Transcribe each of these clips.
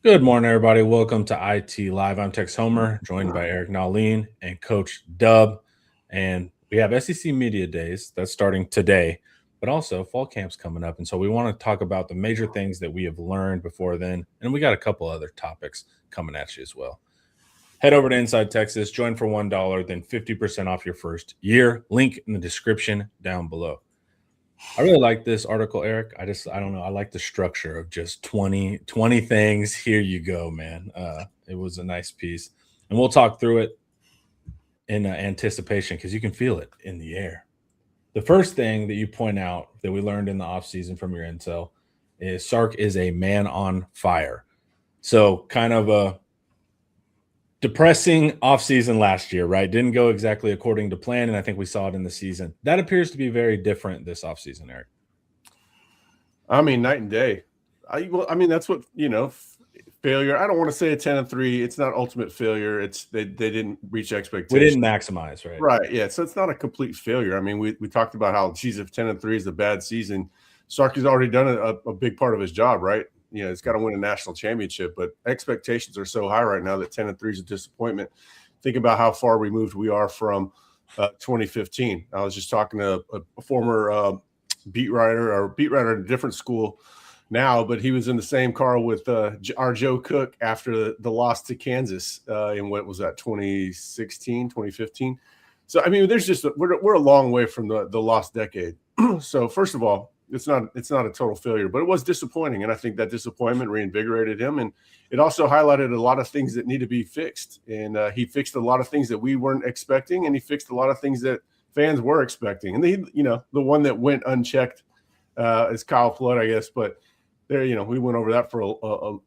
Good morning, everybody. Welcome to IT Live. I'm Tex Homer, joined by Eric Nalin and Coach Dub. And we have SEC Media Days that's starting today, but also fall camp's coming up. And so we want to talk about the major things that we have learned before then. And we got a couple other topics coming at you as well. Head over to Inside Texas, join for $1, then 50% off your first year. Link in the description down below. I really like this article, Eric. I don't know. I like the structure of just 20 things. Here you go, man. It was a nice piece. And we'll talk through it in anticipation because you can feel it in the air. The first thing that you point out that we learned in the offseason from your intel is Sark is a man on fire. So kind of a depressing offseason last year, right? Didn't go exactly according to plan, and I think we saw it in the season. That appears to be very different this offseason, Eric. I mean, night and day. That's what failure. I don't want to say a 10-3. It's not ultimate failure. It's they didn't reach expectations. We didn't maximize, right? Right. Yeah. So it's not a complete failure. I mean, we talked about how, geez, if 10-3 is a bad season, Sark has already done a big part of his job, right? He's got to win a national championship, but expectations are so high right now that 10-3 is a disappointment. Think about how far removed we are from 2015. I was just talking to a former beat writer in a different school now, but he was in the same car with our Joe Cook after the loss to Kansas in what was that, 2016, 2015. So, I mean, we're a long way from the lost decade. So first of all, it's not a total failure, but it was disappointing. And I think that disappointment reinvigorated him. And it also highlighted a lot of things that need to be fixed. And he fixed a lot of things that we weren't expecting. And he fixed a lot of things that fans were expecting. And the one that went unchecked is Kyle Flood, I guess. But there, we went over that for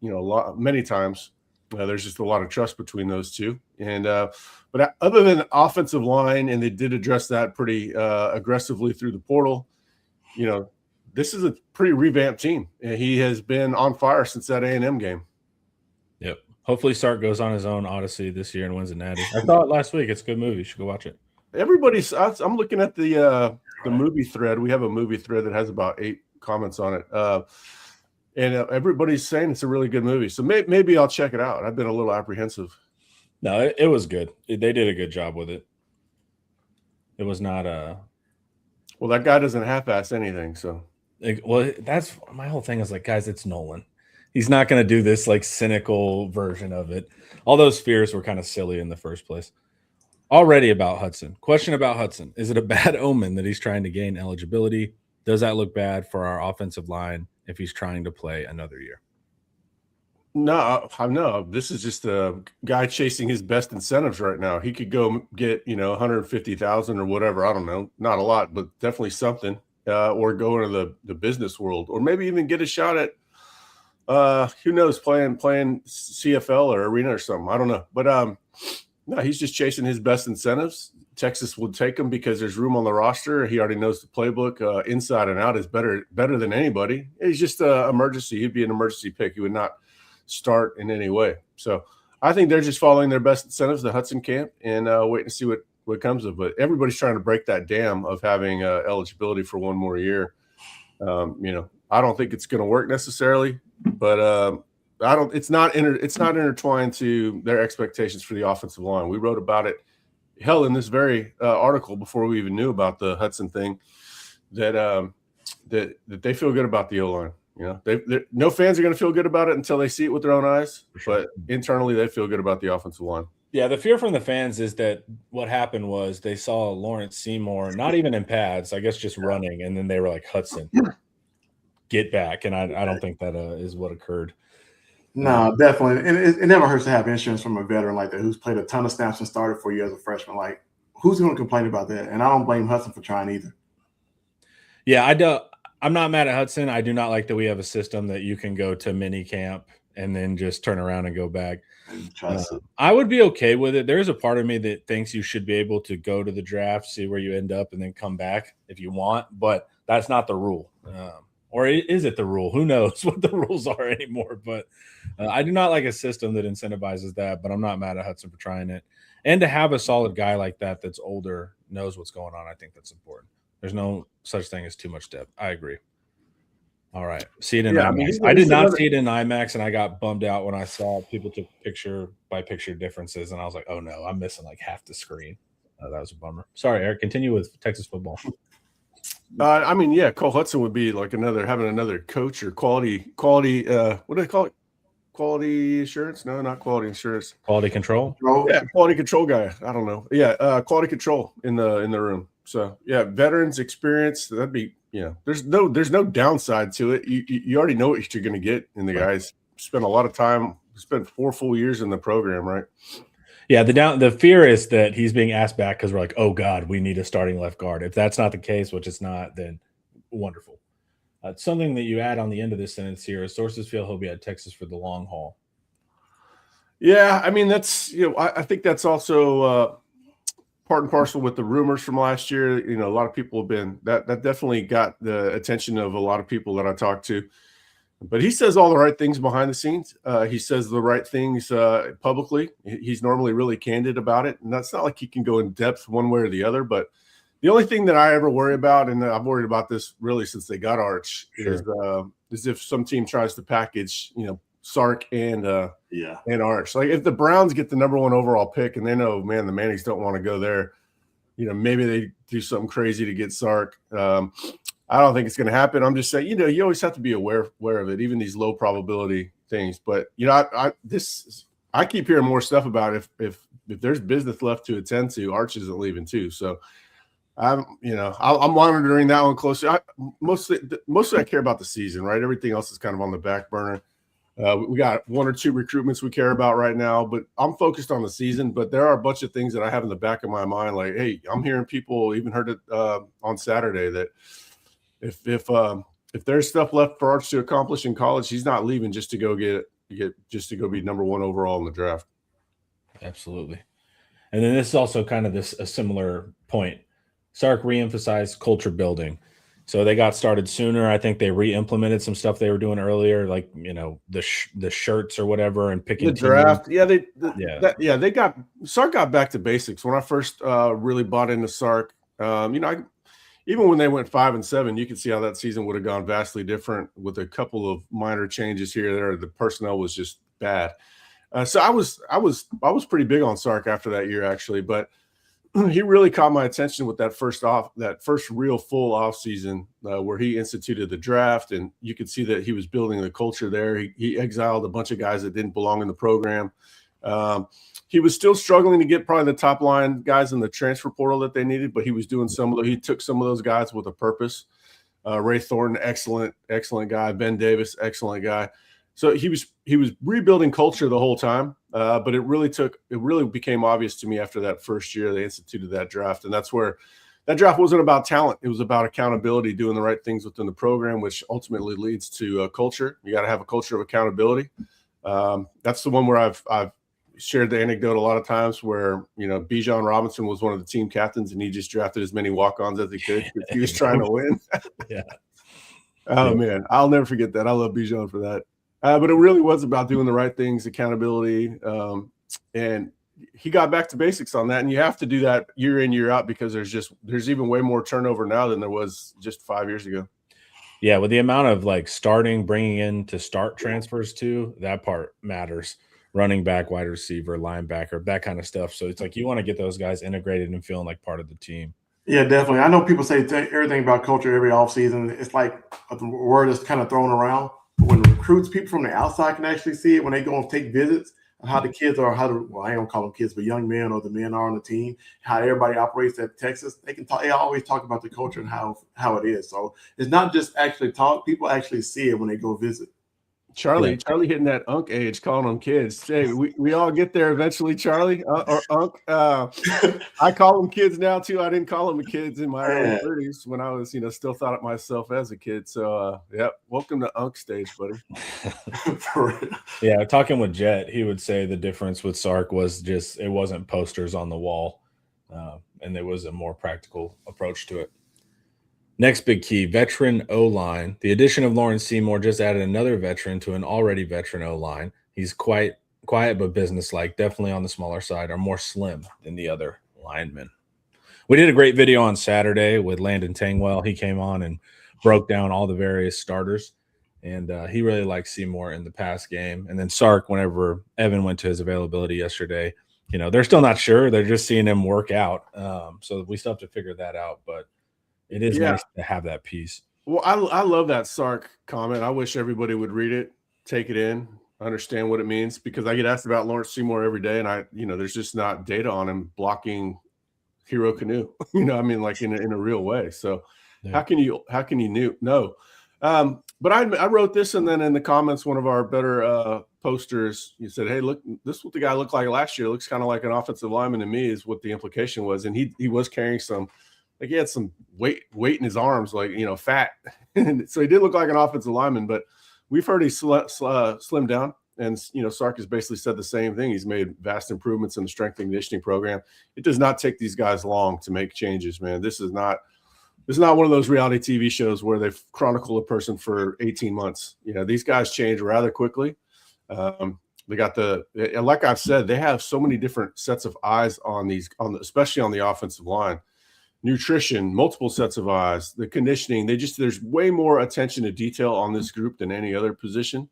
many times. There's just a lot of trust between those two. And but other than offensive line, and they did address that pretty aggressively through the portal, this is a pretty revamped team. And he has been on fire since that A&M game. Yep. Hopefully Sark goes on his own odyssey this year and wins a natty. I thought last week it's a good movie. You should go watch it. I'm looking at the movie thread. We have a movie thread that has about 8 comments on it. And everybody's saying it's a really good movie. So maybe I'll check it out. I've been a little apprehensive. No, it was good. They did a good job with it. It was not well, that guy doesn't half-ass anything, so. Well, that's my whole thing is like, guys, it's Nolan. He's not going to do this like cynical version of it. All those fears were kind of silly in the first place. Already about Hudson. Question about Hudson. Is it a bad omen that he's trying to gain eligibility? Does that look bad for our offensive line if he's trying to play another year? No. This is just a guy chasing his best incentives right now. He could go get, 150,000 or whatever. I don't know. Not a lot, but definitely something. Or go into the business world, or maybe even get a shot at who knows, playing CFL or arena or something. I don't know. But no, he's just chasing his best incentives. Texas would take him because there's room on the roster. He already knows the playbook inside and out. Is better than anybody. He's just an emergency. He'd be an emergency pick. He would not start in any way. So I think they're just following their best incentives, the Hudson camp, and waiting to see what comes of it. Everybody's trying to break that dam of having eligibility for one more year. I don't think it's going to work necessarily, but it's not intertwined to their expectations for the offensive line. We wrote about it, in this very article before we even knew about the Hudson thing, that they feel good about the O-line. No fans are going to feel good about it until they see it with their own eyes, but internally they feel good about the offensive line. Yeah, the fear from the fans is that what happened was they saw Lawrence Seymour, not even in pads, I guess just running, and then they were like, Hudson, get back. And I don't think that is what occurred. No, definitely. And it never hurts to have insurance from a veteran like that who's played a ton of snaps and started for you as a freshman. Like, who's going to complain about that? And I don't blame Hudson for trying either. Yeah, I'm not mad at Hudson. I do not like that we have a system that you can go to mini camp and then just turn around and go back. I would be okay with it. There's a part of me that thinks you should be able to go to the draft, see where you end up, and then come back if you want. But that's not the rule. Or is it the rule? Who knows what the rules are anymore? But I do not like a system that incentivizes that, but I'm not mad at Hudson for trying it. And to have a solid guy like that that's older, knows what's going on, I think that's important. There's no such thing as too much depth. I agree. All right. See it in Yeah, IMAX. I mean, I did he's not another- see it in IMAX, and I got bummed out when I saw people took picture-by-picture differences, and I was like, oh, no, I'm missing like half the screen. That was a bummer. Sorry, Eric. Continue with Texas football. I mean, yeah, Cole Hudson would be like having another coach or quality. What do they call it? Quality assurance? No, not quality assurance. Quality control. Yeah, quality control guy. I don't know. Yeah, quality control in the room. So yeah, veterans experience. That'd be There's no downside to it. You already know what you're going to get in the guys. Spent a lot of time. Spent 4 full years in the program, right? Yeah, the fear is that he's being asked back because we're like, oh God, we need a starting left guard. If that's not the case, which it's not, then wonderful. Something that you add on the end of this sentence here is sources feel he'll be at Texas for the long haul. Yeah, I mean that's I think that's also part and parcel with the rumors from last year. A lot of people have been that definitely got the attention of a lot of people that I talked to. But he says all the right things behind the scenes. He says the right things publicly. He's normally really candid about it, and that's not like he can go in depth one way or the other. But the only thing that I ever worry about, and I've worried about this really since they got Arch, is if some team tries to package, Sark and Arch. Like if the Browns get the number 1 overall pick and they know, man, the Mannings don't want to go there, maybe they do something crazy to get Sark. I don't think it's going to happen. I'm just saying, you always have to be aware of it, even these low probability things. But I keep hearing more stuff about if there's business left to attend to, Arch isn't leaving too. So I'm monitoring that one closely. Mostly I care about the season, right? Everything else is kind of on the back burner. We got 1 or 2 recruitments we care about right now, but I'm focused on the season. But there are a bunch of things that I have in the back of my mind, like, hey, I'm hearing people even heard it on Saturday that if there's stuff left for Arch to accomplish in college, he's not leaving just to go be number 1 overall in the draft. Absolutely. And then this is also kind of a similar point. Sark reemphasized culture building. So they got started sooner. I think they re-implemented some stuff they were doing earlier, like the shirts or whatever, and picking the draft. teams. Sark got back to basics when I first really bought into Sark. Even when they went 5-7, you could see how that season would have gone vastly different with a couple of minor changes here or there. The personnel was just bad. So I was pretty big on Sark after that year, actually, but he really caught my attention with that first real full off season where he instituted the draft, and you could see that he was building the culture there. He exiled a bunch of guys that didn't belong in the program. He was still struggling to get probably the top line guys in the transfer portal that they needed, but he was doing he took some of those guys with a purpose. Ray Thornton, excellent guy. Ben Davis, excellent guy. So he was rebuilding culture the whole time. But it really became obvious to me after that first year they instituted that draft. And that's where that draft wasn't about talent. It was about accountability, doing the right things within the program, which ultimately leads to culture. You got to have a culture of accountability. That's the one where I've shared the anecdote a lot of times where, Bijan Robinson was one of the team captains and he just drafted as many walk-ons as he could. He was trying to win. Yeah. Oh, man. I'll never forget that. I love Bijan for that. But it really was about doing the right things, accountability. And he got back to basics on that. And you have to do that year in, year out, because there's even way more turnover now than there was just 5 years ago. Yeah. With the amount of bringing in to start transfers too, that part matters. Running back, wide receiver, linebacker, that kind of stuff. So it's like you want to get those guys integrated and feeling like part of the team. Yeah, definitely. I know people say everything about culture every offseason. It's like a word that's kind of thrown around. But when recruits, people from the outside can actually see it when they go and take visits, how the kids are, I ain't gonna call them kids, but young men or the men are on the team, how everybody operates at Texas. They can talk. They always talk about the culture and how it is. So it's not just actually talk. People actually see it when they go visit. Charlie hitting that Unk age, calling them kids. Hey, we all get there eventually, Charlie. Or Unk. I call them kids now too. I didn't call them kids in my early 30s when I was, still thought of myself as a kid. So, welcome to Unk stage, buddy. Yeah, talking with Jet, he would say the difference with Sark was just it wasn't posters on the wall, and there was a more practical approach to it. Next big key, veteran O-line. The addition of Lawrence Seymour just added another veteran to an already veteran O-line. He's quiet but businesslike, definitely on the smaller side, or more slim than the other linemen. We did a great video on Saturday with Landon Tangwell. He came on and broke down all the various starters. And he really likes Seymour in the pass game. And then Sark, whenever Evan went to his availability yesterday, they're still not sure. They're just seeing him work out. So we still have to figure that out. But it is nice to have that piece. Well, I love that Sark comment. I wish everybody would read it, take it in, understand what it means, because I get asked about Lawrence Seymour every day, and there's just not data on him blocking Hero Canoe. Like in a real way. So how can you know? But I wrote this, and then in the comments, one of our better posters, you said, "Hey, look, this is what the guy looked like last year. It looks kind of like an offensive lineman to me," is what the implication was. And he was carrying some, like he had some weight in his arms, like fat. And so he did look like an offensive lineman. But we've heard he slimmed down, and Sark has basically said the same thing. He's made vast improvements in the strength and conditioning program. It does not take these guys long to make changes, man. This is not one of those reality TV shows where they chronicle a person for 18 months. These guys change rather quickly. They got like I've said, they have so many different sets of eyes especially on the offensive line. Nutrition, multiple sets of eyes, the conditioning. There's way more attention to detail on this group than any other position.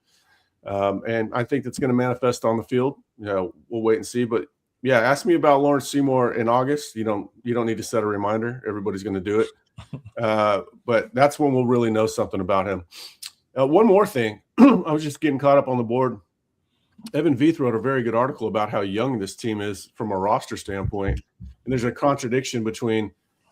And I think that's going to manifest on the field. We'll wait and see. But yeah, ask me about Lawrence Seymour in August. You don't need to set a reminder. Everybody's going to do it. But that's when we'll really know something about him. One more thing. I was just getting caught up on the board. Evan Veith wrote a very good article about how young this team is from a roster standpoint. And there's a contradiction between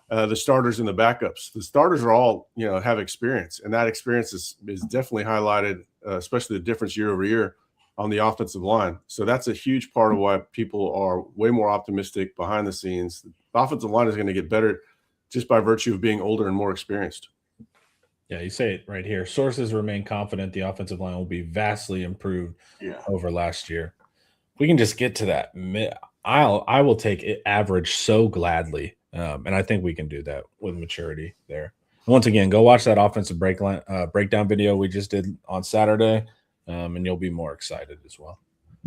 the starters and the backups. The starters are all, have experience, and that experience is definitely highlighted, especially the difference year over year on the offensive line. So that's a huge part of why people are way more optimistic behind the scenes. The offensive line is going to get better just by virtue of being older and more experienced. Yeah, you say it right here. Sources remain confident the offensive line will be vastly improved over last year. We can just get to that. I will take it average so gladly, and I think we can do that with maturity there. Once again, go watch that offensive breakdown video we just did on Saturday, and you'll be more excited as well.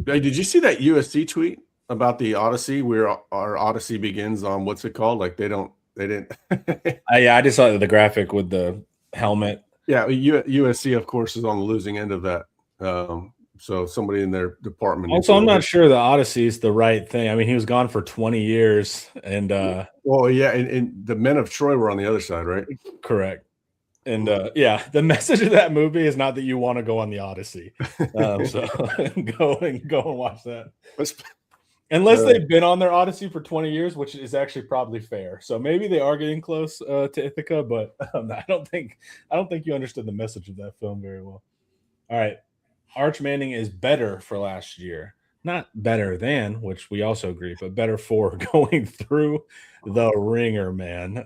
Hey, did you see that USC tweet about the Odyssey, where our Odyssey begins on what's it called? Like they didn't. Yeah, I just saw the graphic with the helmet. Yeah, USC, of course, is on the losing end of that. So somebody in their department. Also, I'm not sure the Odyssey is the right thing. I mean, he was gone for 20 years, and well, yeah, and the Men of Troy were on the other side, right? Correct. And the message of that movie is not that you want to go on the Odyssey. So go and watch that. Unless they've been on their Odyssey for 20 years, which is actually probably fair. So maybe they are getting close to Ithaca, but I don't think you understood the message of that film very well. All right. Arch Manning is better for last year. Not better than, which we also agree, but better for going through the ringer, man.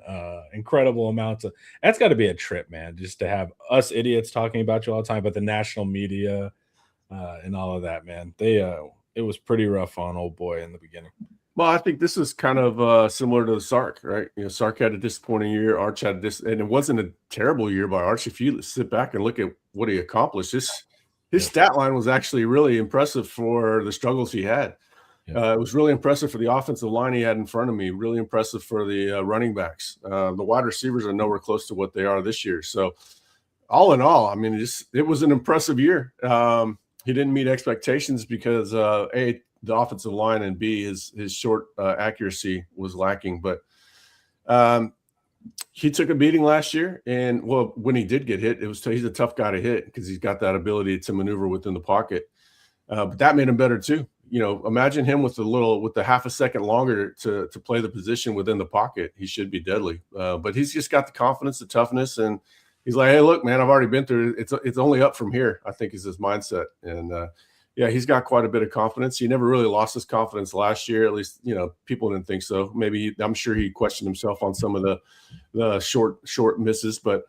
Incredible amounts of – that's got to be a trip, man, just to have us idiots talking about you all the time, but the national media and all of that, man. It was pretty rough on old boy in the beginning. Well, I think this is kind of similar to the Sark, right? Sark had a disappointing year. Arch had and it wasn't a terrible year by Arch. If you sit back and look at what he accomplished, his stat line was actually really impressive for the struggles he had. It was really impressive for the offensive line he had in front of me, really impressive for the running backs. The wide receivers are nowhere close to what they are this year. So all in all, I mean, it was an impressive year. He didn't meet expectations because A, the offensive line, and B, his short accuracy was lacking. But he took a beating last year, and when he did get hit, he's a tough guy to hit because he's got that ability to maneuver within the pocket. But that made him better too. Imagine him with the half a second longer to play the position within the pocket. He should be deadly. But he's just got the confidence, the toughness, and he's like, hey, look, man, I've already been through it. It's only up from here, I think, is his mindset. And he's got quite a bit of confidence. He never really lost his confidence last year. At least, people didn't think so. I'm sure he questioned himself on some of the short misses. But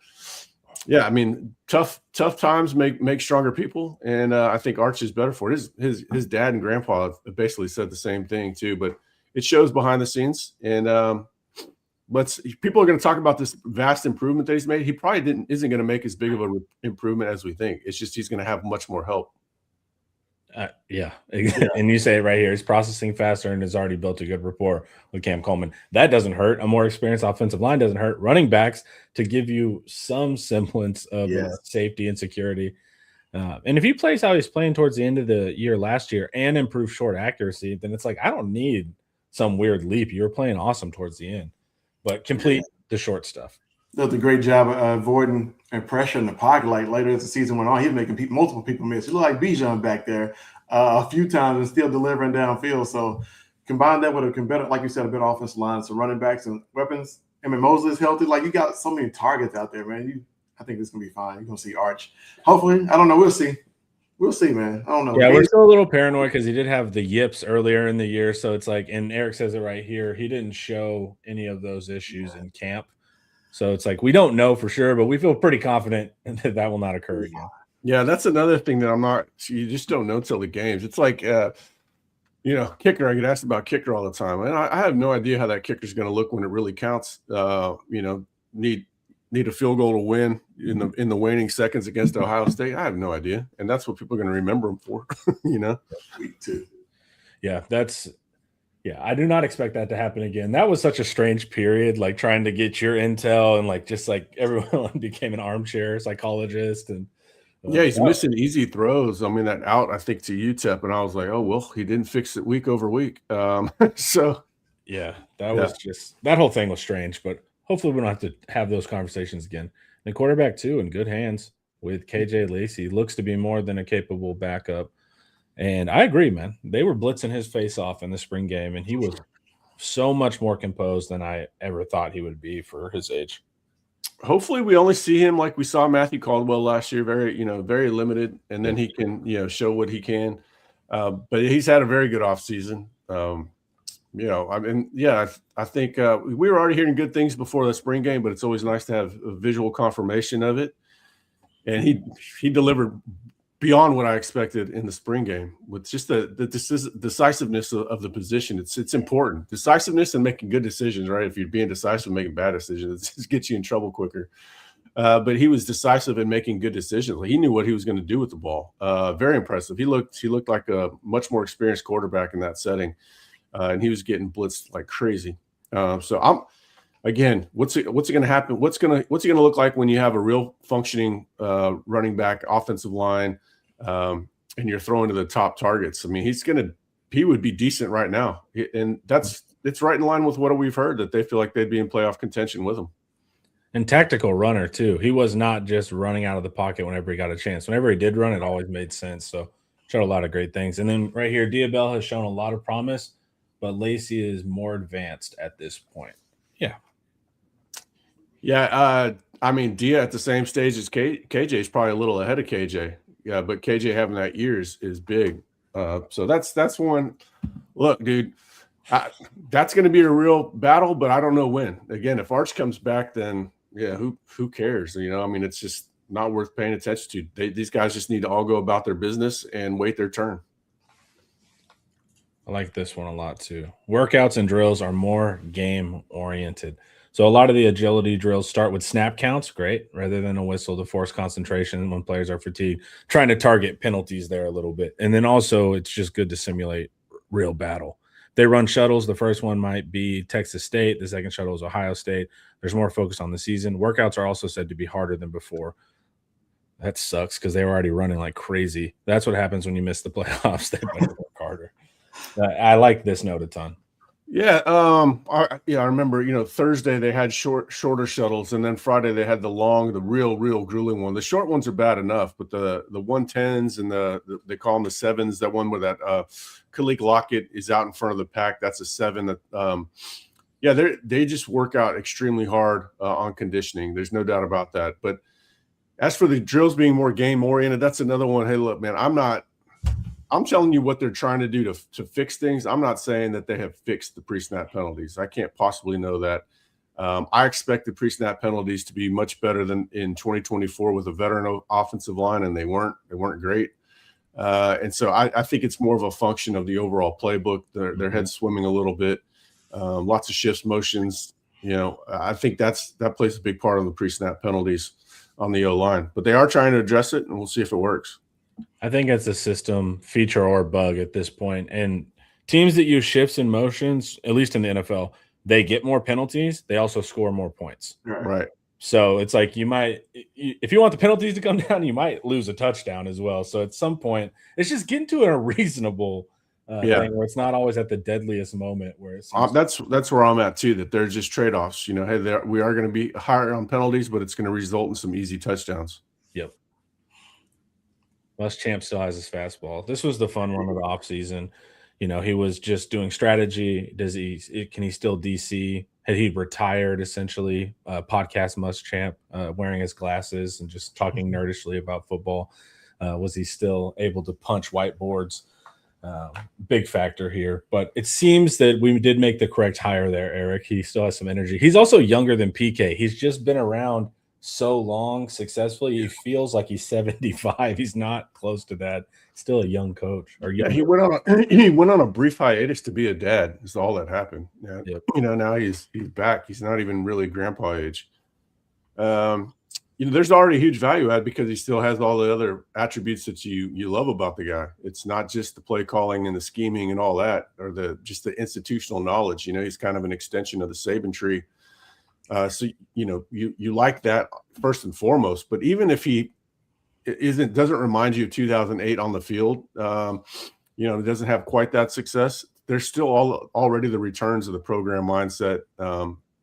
yeah, I mean, tough times make stronger people. And I think Arch is better for it. His dad and grandpa have basically said the same thing too, but it shows behind the scenes. And people are going to talk about this vast improvement that he's made. He probably isn't going to make as big of an improvement as we think. It's just he's going to have much more help. Yeah. And you say it right here. He's processing faster and has already built a good rapport with Cam Coleman. That doesn't hurt. A more experienced offensive line doesn't hurt. Running backs to give you some semblance of safety and security. And if he plays how he's playing towards the end of the year last year and improves short accuracy, then it's like, I don't need some weird leap. You were playing awesome towards the end, but complete the short stuff. Does a great job of avoiding and pressure in the pocket. Like later as the season went on, he was making multiple people miss. He looked like Bijan back there a few times and still delivering downfield. So combine that with a better, like you said, a better offensive line, some running backs and weapons. I mean, Mosley is healthy. Like you got so many targets out there, man. I think it's gonna be fine. You're gonna see Arch. Hopefully, I don't know. We'll see. We'll see, man. I don't know. Yeah, we're still a little paranoid because he did have the yips earlier in the year. So it's like, and Eric says it right here, he didn't show any of those issues in camp. So it's like, we don't know for sure, but we feel pretty confident that will not occur again. Yeah, that's another thing that you just don't know till the games. It's like, kicker, I get asked about kicker all the time. And I have no idea how that kicker is going to look when it really counts. Need a field goal to win in the waning seconds against Ohio State. I have no idea. And that's what people are going to remember him for, Week 2. Yeah, I do not expect that to happen again. That was such a strange period, like trying to get your intel and just everyone became an armchair psychologist. And he's missing easy throws. I mean, that out, I think, to UTEP. And I was like, oh, well, he didn't fix it week over week. So. Yeah, was just – that whole thing was strange. But hopefully we don't have to have those conversations again. The quarterback, too, in good hands with KJ Lacey. Looks to be more than a capable backup. And I agree, man. They were blitzing his face off in the spring game, and he was so much more composed than I ever thought he would be for his age. Hopefully we only see him like we saw Matthew Caldwell last year, very limited, and then he can, show what he can. But he's had a very good offseason. I think we were already hearing good things before the spring game, but it's always nice to have a visual confirmation of it. And he delivered beyond what I expected in the spring game with just the decisiveness of the position. It's important. Decisiveness and making good decisions, right? If you're being decisive and making bad decisions, it just gets you in trouble quicker. But he was decisive in making good decisions. He knew what he was going to do with the ball. Very impressive. He looked like a much more experienced quarterback in that setting, and he was getting blitzed like crazy. Again, what's it going to happen? What's it going to look like when you have a real functioning running back, offensive line, and you're throwing to the top targets? I mean, he would be decent right now, and it's right in line with what we've heard, that they feel like they'd be in playoff contention with him. And tactical runner too. He was not just running out of the pocket whenever he got a chance. Whenever he did run, it always made sense. So showed a lot of great things. And then right here, Diabell has shown a lot of promise, but Lacey is more advanced at this point. Yeah. Yeah, I mean, Dia at the same stage as KJ is probably a little ahead of KJ. Yeah, but KJ having that year is big. So that's one. Look, dude, that's going to be a real battle, but I don't know when. Again, if Arch comes back, then who cares? I mean, it's just not worth paying attention to. These guys just need to all go about their business and wait their turn. I like this one a lot too. Workouts and drills are more game oriented. So a lot of the agility drills start with snap counts, great, rather than a whistle to force concentration when players are fatigued, trying to target penalties there a little bit. And then also it's just good to simulate real battle. They run shuttles. The first one might be Texas State. The second shuttle is Ohio State. There's more focus on the season. Workouts are also said to be harder than before. That sucks because they were already running like crazy. That's what happens when you miss the playoffs. They better work harder. I like this note a ton. Yeah, I remember, Thursday they had shorter shuttles, and then Friday they had the real grueling one. The short ones are bad enough, but the 110s and they call them the 7s, that one where that Khalil Lockett is out in front of the pack, that's a 7. That they just work out extremely hard on conditioning. There's no doubt about that. But as for the drills being more game oriented, that's another one. Hey, look, man, I'm telling you what they're trying to do to fix things. I'm not saying that they have fixed the pre-snap penalties. I can't possibly know that. I expect the pre-snap penalties to be much better than in 2024 with a veteran offensive line, and they weren't great. And so I think it's more of a function of the overall playbook. Their heads swimming a little bit, lots of shifts, motions. I think that plays a big part of the pre-snap penalties on the O-line. But they are trying to address it, and we'll see if it works. I think it's a system feature or bug at this point. And teams that use shifts and motions, at least in the NFL, they get more penalties. They also score more points. Right. So it's like you might, if you want the penalties to come down, you might lose a touchdown as well. So at some point, it's just getting to a reasonable thing where it's not always at the deadliest moment where it's that's where I'm at too. That there's just trade offs. You know, hey, we are going to be higher on penalties, but it's going to result in some easy touchdowns. Yep. Muschamp still has his fastball. This was the fun one of the offseason. You know, he was just doing strategy. Can he still DC? Had he retired essentially? Podcast Muschamp, wearing his glasses and just talking nerdishly about football. Was he still able to punch whiteboards? Big factor here. But it seems that we did make the correct hire there, Eric. He still has some energy. He's also younger than PK. He's just been around so long successfully. He feels like he's 75. He's not close to that. Still a young coach. Or he went on a brief hiatus to be a dad. Is all that happened. Yeah. Yep. You know, now he's back. He's not even really grandpa age. You know, there's already a huge value add because he still has all the other attributes that you love about the guy. It's not just the play calling and the scheming and all that, or just the institutional knowledge. You know, he's kind of an extension of the Saban tree. So you know, you like that first and foremost. But even if he doesn't remind you of 2008 on the field, you know, doesn't have quite that success, there's still already the returns of the program mindset.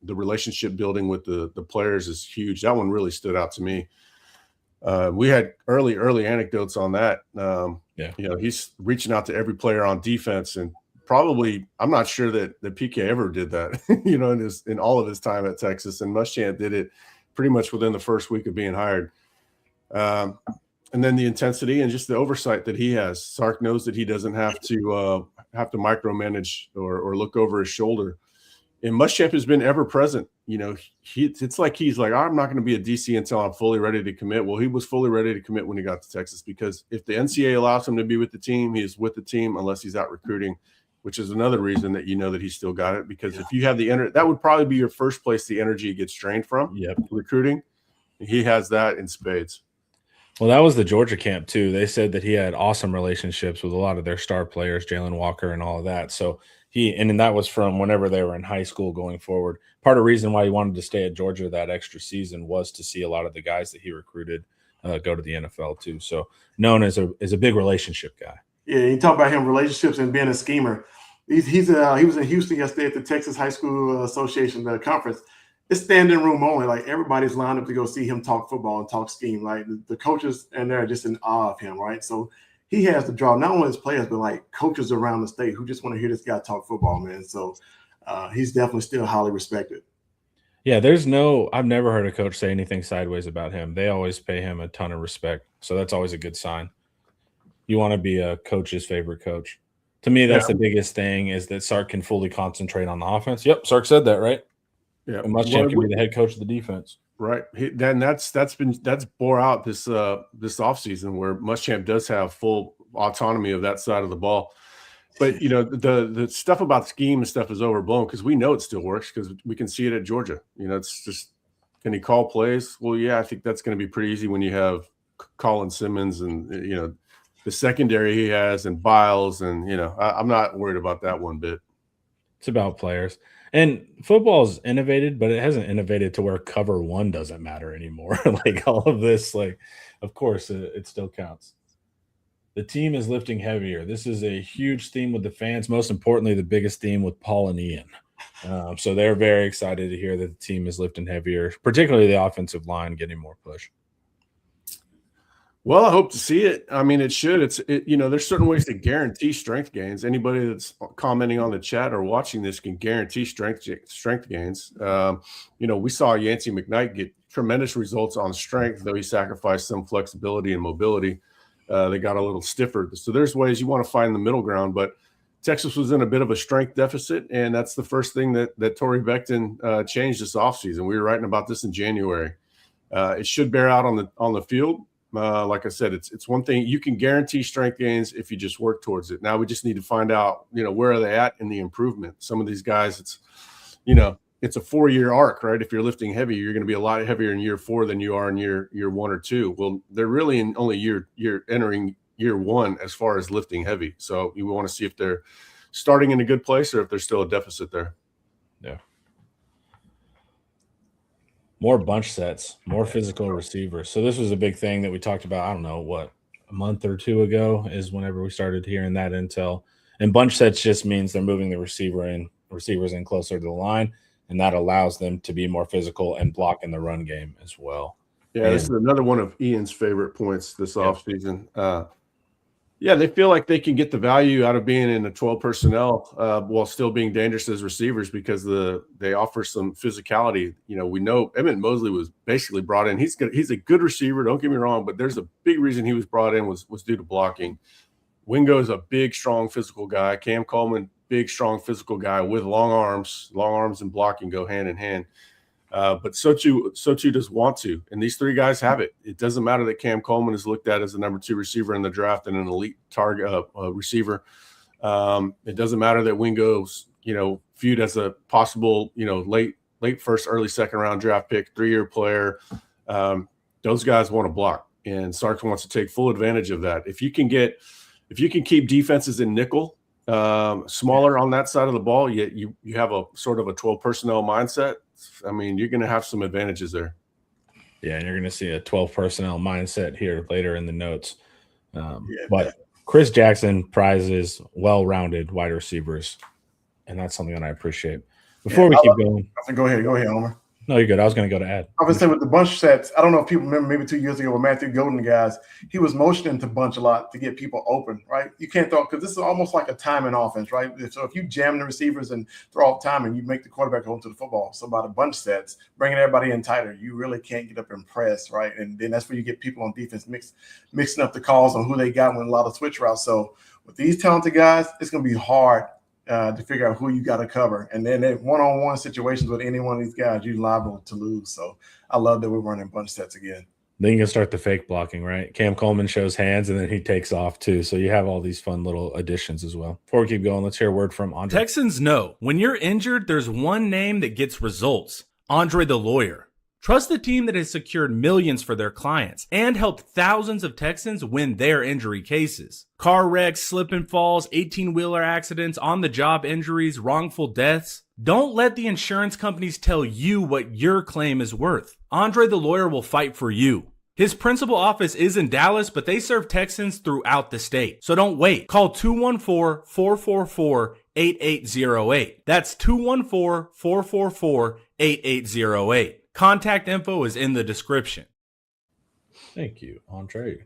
The relationship building with the players is huge. That one really stood out to me. We had early anecdotes on that. You know, he's reaching out to every player on defense, and probably, I'm not sure that PK ever did that, you know, in all of his time at Texas. And Muschamp did it pretty much within the first week of being hired. And then the intensity and just the oversight that he has. Sark knows that he doesn't have to micromanage or look over his shoulder. And Muschamp has been ever present. You know, it's like he's like, I'm not going to be a DC until I'm fully ready to commit. Well, he was fully ready to commit when he got to Texas, because if the NCAA allows him to be with the team, he is with the team unless he's out recruiting, which is another reason that you know that he's still got it. Because if you have the energy, that would probably be your first place the energy gets drained from. Recruiting. He has that in spades. Well, that was the Georgia camp too. They said that he had awesome relationships with a lot of their star players, Jalen Walker and all of that. So and that was from whenever they were in high school going forward. Part of the reason why he wanted to stay at Georgia that extra season was to see a lot of the guys that he recruited go to the NFL too. So known as a big relationship guy. Yeah, you talk about him, relationships and being a schemer. He was in Houston yesterday at the Texas High School Association conference. It's standing room only. Like, everybody's lined up to go see him talk football and talk scheme. Like, the coaches and they're just in awe of him, right? So he has to draw not only his players, but like coaches around the state who just want to hear this guy talk football, man. So he's definitely still highly respected. Yeah, I've never heard a coach say anything sideways about him. They always pay him a ton of respect. So that's always a good sign. You want to be a coach's favorite coach. To me, that's the biggest thing, is that Sark can fully concentrate on the offense. Yep, Sark said that, right? Yeah, and Muschamp can be the head coach of the defense. Right. Then that's bore out this offseason, where Muschamp does have full autonomy of that side of the ball. But, you know, the stuff about scheme and stuff is overblown, because we know it still works, because we can see it at Georgia. You know, it's just, can he call plays? Well, yeah, I think that's going to be pretty easy when you have Colin Simmons and, you know, the secondary he has, and Biles, and, you know, I'm not worried about that one bit. It's about players. And football's innovated, but it hasn't innovated to where cover one doesn't matter anymore. Like, all of this, like, of course, it still counts. The team is lifting heavier. This is a huge theme with the fans. Most importantly, the biggest theme with Paul and Ian. So they're very excited to hear that the team is lifting heavier, particularly the offensive line getting more push. Well, I hope to see it. I mean, it should. You know, there's certain ways to guarantee strength gains. Anybody that's commenting on the chat or watching this can guarantee strength gains. You know, we saw Yancey McKnight get tremendous results on strength, though he sacrificed some flexibility and mobility. They got a little stiffer. So there's ways you want to find the middle ground. But Texas was in a bit of a strength deficit, and that's the first thing that Torrey Becton changed this offseason. We were writing about this in January. It should bear out on the field. Like I said, it's one thing you can guarantee strength gains if you just work towards it. Now we just need to find out, you know, where are they at in the improvement. Some of these guys, it's a 4-year arc, right? If you're lifting heavy, you're going to be a lot heavier in year 4 than you are in year 1 or 2. Well, they're really in only year entering year one as far as lifting heavy. So you want to see if they're starting in a good place or if there's still a deficit there. Yeah. More bunch sets, more physical receivers. So this was a big thing that we talked about, I don't know, what, a month or two ago is whenever we started hearing that intel. And bunch sets just means they're moving the receivers in closer to the line, and that allows them to be more physical and block in the run game as well. Yeah, this is another one of Ian's favorite points this offseason. Yeah, they feel like they can get the value out of being in the 12 personnel while still being dangerous as receivers because they offer some physicality. You know, we know Emmett Mosley was basically brought in. He's a good receiver, don't get me wrong, but there's a big reason he was brought in was due to blocking. Wingo is a big, strong, physical guy. Cam Coleman, big, strong, physical guy with long arms. Long arms and blocking go hand in hand. But Sotu does want to, and these three guys have it. It doesn't matter that Cam Coleman is looked at as the number 2 receiver in the draft and an elite target receiver. It doesn't matter that Wingo's, viewed as a possible, late first, early second round draft pick, 3-year player. Those guys want to block, and Sark wants to take full advantage of that. If you can keep defenses in nickel, smaller on that side of the ball, yet you have a sort of a 12 personnel mindset. I mean, you're going to have some advantages there. Yeah, and you're going to see a 12 personnel mindset here later in the notes. But Chris Jackson prizes well-rounded wide receivers, and that's something that I appreciate. Before we keep going. Go ahead, Homer. No, you're good. I was going to go to Ed. I would say with the bunch sets, I don't know if people remember maybe 2 years ago with Matthew Golden guys, he was motioning to bunch a lot to get people open, right? You can't throw because this is almost like a timing offense, right? So if you jam the receivers and throw off timing, you make the quarterback hold to the football. So by the bunch sets, bringing everybody in tighter, you really can't get up and press, right? And then that's where you get people on defense mixing up the calls on who they got with a lot of switch routes. So with these talented guys, it's going to be hard to figure out who you got to cover. And then in one-on-one situations with any one of these guys, you're liable to lose. So I love that we're running bunch sets again. Then you can start the fake blocking, right? Cam Coleman shows hands, and then he takes off too. So you have all these fun little additions as well. Before we keep going, let's hear a word from Andre. Texans know when you're injured, there's one name that gets results. Andre the Lawyer. Trust the team that has secured millions for their clients and helped thousands of Texans win their injury cases. Car wrecks, slip and falls, 18-wheeler accidents, on-the-job injuries, wrongful deaths. Don't let the insurance companies tell you what your claim is worth. Andre the Lawyer will fight for you. His principal office is in Dallas, but they serve Texans throughout the state. So don't wait. Call 214-444-8808. That's 214-444-8808. Contact info is in the description. Thank you, Andre.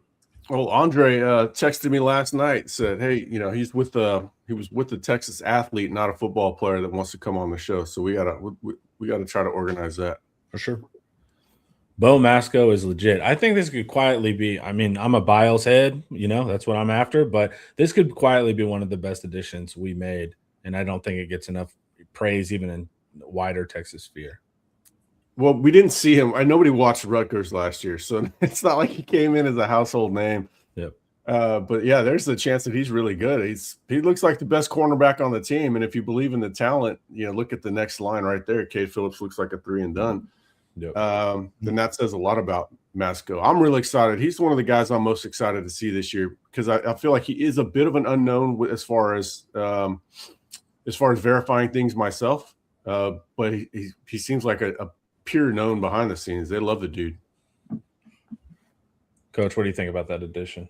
Well, Andre texted me last night, said, hey, he was with the Texas athlete, not a football player that wants to come on the show. So we gotta try to organize that. For sure. Bo Masco is legit. I think this could quietly be, I'm a Biles head, that's what I'm after, but this could quietly be one of the best additions we made. And I don't think it gets enough praise even in the wider Texas sphere. Well, we didn't see him. Nobody watched Rutgers last year, so it's not like he came in as a household name. Yep. But yeah, there's the chance that he's really good. He looks like the best cornerback on the team, and if you believe in the talent, look at the next line right there. Cade Phillips looks like a 3 and done. Yep. Then that says a lot about Masco. I'm really excited. He's one of the guys I'm most excited to see this year because I feel like he is a bit of an unknown as far as verifying things myself. But he seems like a pure known behind the scenes. They love the dude. Coach, what do you think about that addition?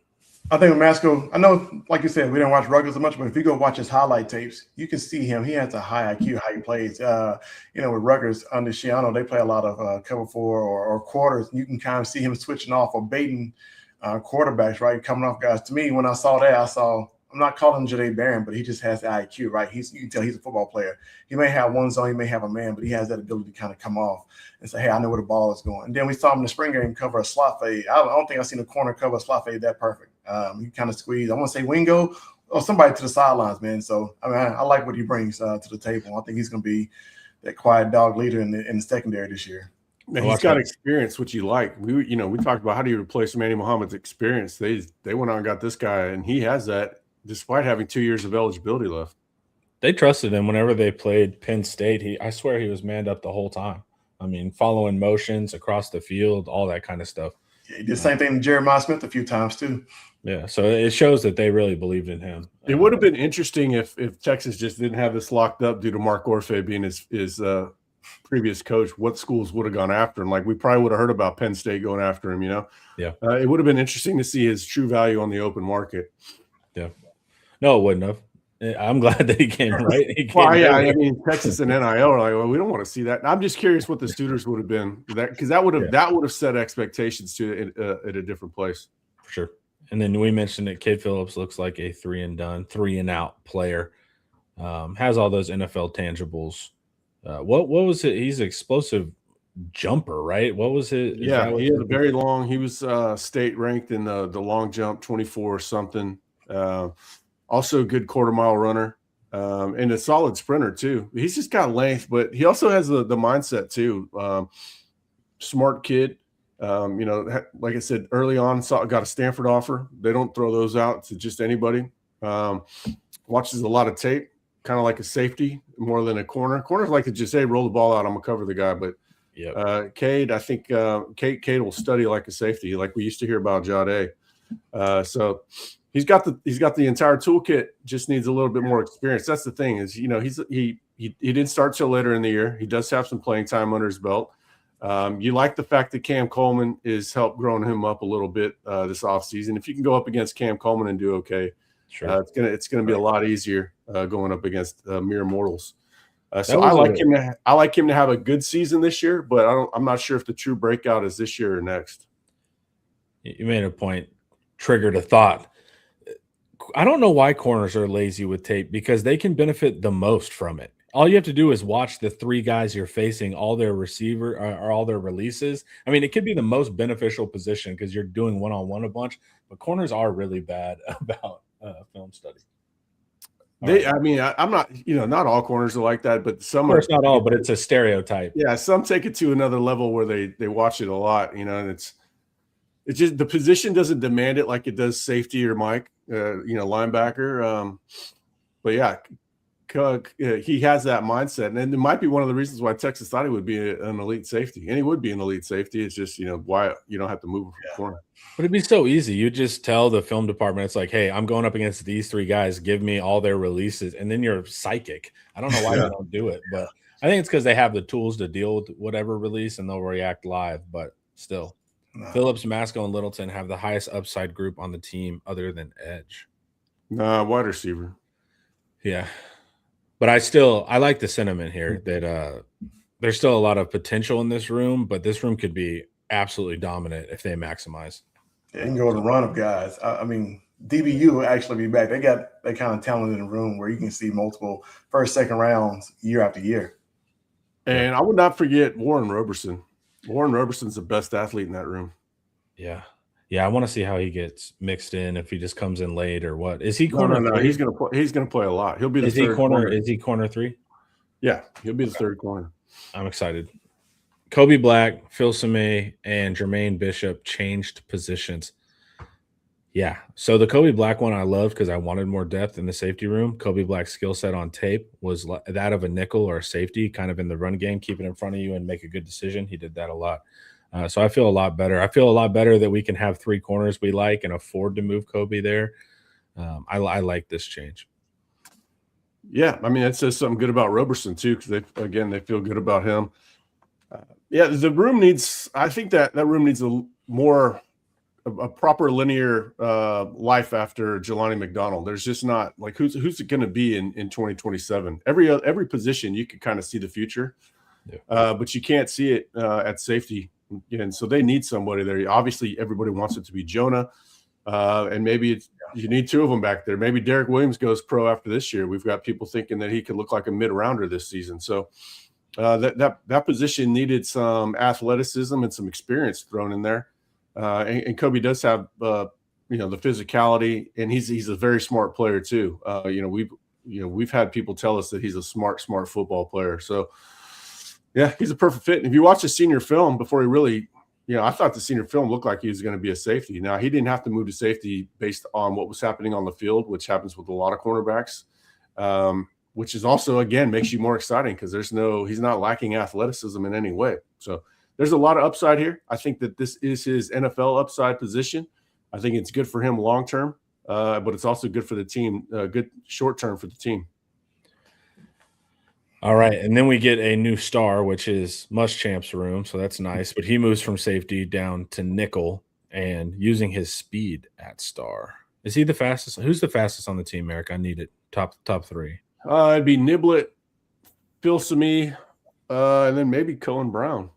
I think with Masco, I know, like you said, we didn't watch Rutgers so much, but if you go watch his highlight tapes, you can see him. He has a high IQ, how he plays. With Rutgers under Shiano, they play a lot of cover 4 or quarters. You can kind of see him switching off or baiting quarterbacks, right? Coming off guys. To me, when I saw that, I'm not calling him Janae Barron, but he just has the IQ, right? You can tell he's a football player. He may have one zone, he may have a man, but he has that ability to kind of come off and say, hey, I know where the ball is going. And then we saw him in the spring game cover a slot fade. I don't think I've seen a corner cover a slot fade that perfect. He kind of squeezed. I want to say Wingo or somebody to the sidelines, man. So, I like what he brings to the table. I think he's going to be that quiet dog leader in the secondary this year. Man, he's got experience, which you like. We talked about how do you replace Manny Muhammad's experience. They went out and got this guy, and he has that. Despite having 2 years of eligibility left. They trusted him whenever they played Penn State. I swear he was manned up the whole time. Following motions across the field, all that kind of stuff. Yeah, he did the same thing to Jeremiah Smith a few times too. Yeah, so it shows that they really believed in him. It would have been interesting if Texas just didn't have this locked up due to Mark Orfe being his previous coach. What schools would have gone after him? Like we probably would have heard about Penn State going after him. Yeah. It would have been interesting to see his true value on the open market. Yeah, no, it wouldn't have. I'm glad that he came right. Well, yeah, I mean Texas and NIL are like, well, we don't want to see that. I'm just curious what the Studers would have been because that would have set expectations to at a different place for sure. And then we mentioned that Cade Phillips looks like a 3-and-done, 3-and-out player. Has all those NFL tangibles. What was it? He's an explosive jumper, right? What was it? Yeah, he had a very long. He was state ranked in the long jump, 24 or something. Also a good quarter mile runner and a solid sprinter too. He's just got length, but he also has the mindset too. Smart kid. Like I said early on, got a Stanford offer. They don't throw those out to just anybody. Watches a lot of tape, kind of like a safety more than a corner. Corners like to just say, roll the ball out, I'm gonna cover the guy. But Cade, I think Cade will study like a safety, like we used to hear about Jade. So he's got the entire toolkit. Just needs a little bit more experience. That's the thing is, he didn't start till later in the year. He does have some playing time under his belt. You like the fact that Cam Coleman is helped growing him up a little bit this offseason. If you can go up against Cam Coleman and do okay, sure. It's gonna be a lot easier going up against mere mortals. So I like him to have a good season this year, but I'm not sure if the true breakout is this year or next. You made a point, triggered a thought. I don't know why corners are lazy with tape because they can benefit the most from it. All you have to do is watch the three guys you're facing, all their receiver or all their releases. I mean, it could be the most beneficial position because you're doing one-on-one a bunch, but corners are really bad about film study. I'm not, not all corners are like that, but some of course not all, but it's a stereotype. Yeah, some take it to another level where they watch it a lot, and it's just the position doesn't demand it like it does safety or Mike, linebacker. But yeah, he has that mindset, and it might be one of the reasons why Texas thought he would be an elite safety, and he would be an elite safety. It's just why you don't have to move from the corner. But it'd be so easy. You just tell the film department, it's like, hey, I'm going up against these three guys. Give me all their releases, and then you're psychic. I don't know why they don't do it, but I think it's because they have the tools to deal with whatever release, and they'll react live. But still, Phillips, Masco, and Littleton have the highest upside group on the team, other than edge. Wide receiver. Yeah. But I like the sentiment here that there's still a lot of potential in this room, but this room could be absolutely dominant if they maximize. Yeah, you can go to the run of guys. I mean, DBU will actually be back. They got that kind of talent in the room where you can see multiple first, second rounds year after year. And I would not forget Warren Roberson. Warren Roberson's the best athlete in that room. Yeah. Yeah, I want to see how he gets mixed in, if he just comes in late or what. Is he corner? No, he's going to play a lot. He'll be the third corner. Is he corner 3? Yeah, he'll be the third corner. I'm excited. Kobe Black, Phil Simay, and Jermaine Bishop changed positions. Yeah, so the Kobe Black one I loved because I wanted more depth in the safety room. Kobe Black's skill set on tape was that of a nickel or a safety, kind of in the run game, keep it in front of you and make a good decision. He did that a lot. So I feel a lot better. I feel a lot better that we can have 3 corners we like and afford to move Kobe there. I like this change. Yeah, I mean, that says something good about Roberson too, because they feel good about him. The room needs. I think that room needs a proper linear life after Jelani McDonald. There's just not like who's it going to be in 2027. Every position you can kind of see the future, but you can't see it at safety. And so they need somebody there. Obviously, everybody wants it to be Jonah, and maybe you need 2 of them back there. Maybe Derek Williams goes pro after this year. We've got people thinking that he could look like a mid-rounder this season. So that position needed some athleticism and some experience thrown in there. And Kobe does have the physicality, and he's a very smart player too. We've had people tell us that he's a smart football player. So. Yeah, he's a perfect fit. And if you watch the senior film before he really, I thought the senior film looked like he was going to be a safety. Now, he didn't have to move to safety based on what was happening on the field, which happens with a lot of cornerbacks, which is also, again, makes you more exciting because he's not lacking athleticism in any way. So there's a lot of upside here. I think that this is his NFL upside position. I think it's good for him long term, but it's also good for the team, good short term for the team. All right, and then we get a new star, which is Muschamp's room, so that's nice. But he moves from safety down to nickel and using his speed at star. Is he the fastest? Who's the fastest on the team, Eric? I need it. Top 3. It'd be Niblett, Phil Sami, and then maybe Cohen Brown.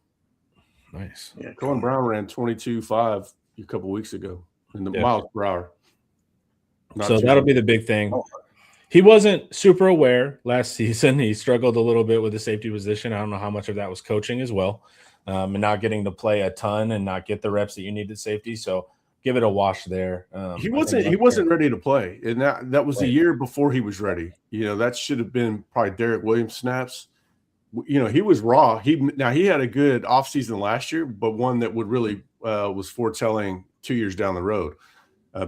Nice. Yeah, Cohen Brown ran 22.5 a couple weeks ago in the miles per hour. So that'll be the big thing. He wasn't super aware last season. He struggled a little bit with the safety position. I don't know how much of that was coaching as well, and not getting to play a ton and not get the reps that you need at safety. So give it a wash there. He wasn't ready to play, and that was the year before he was ready. That should have been probably Derek Williams snaps. He was raw. He had a good offseason last year, but one that would really was foretelling 2 years down the road.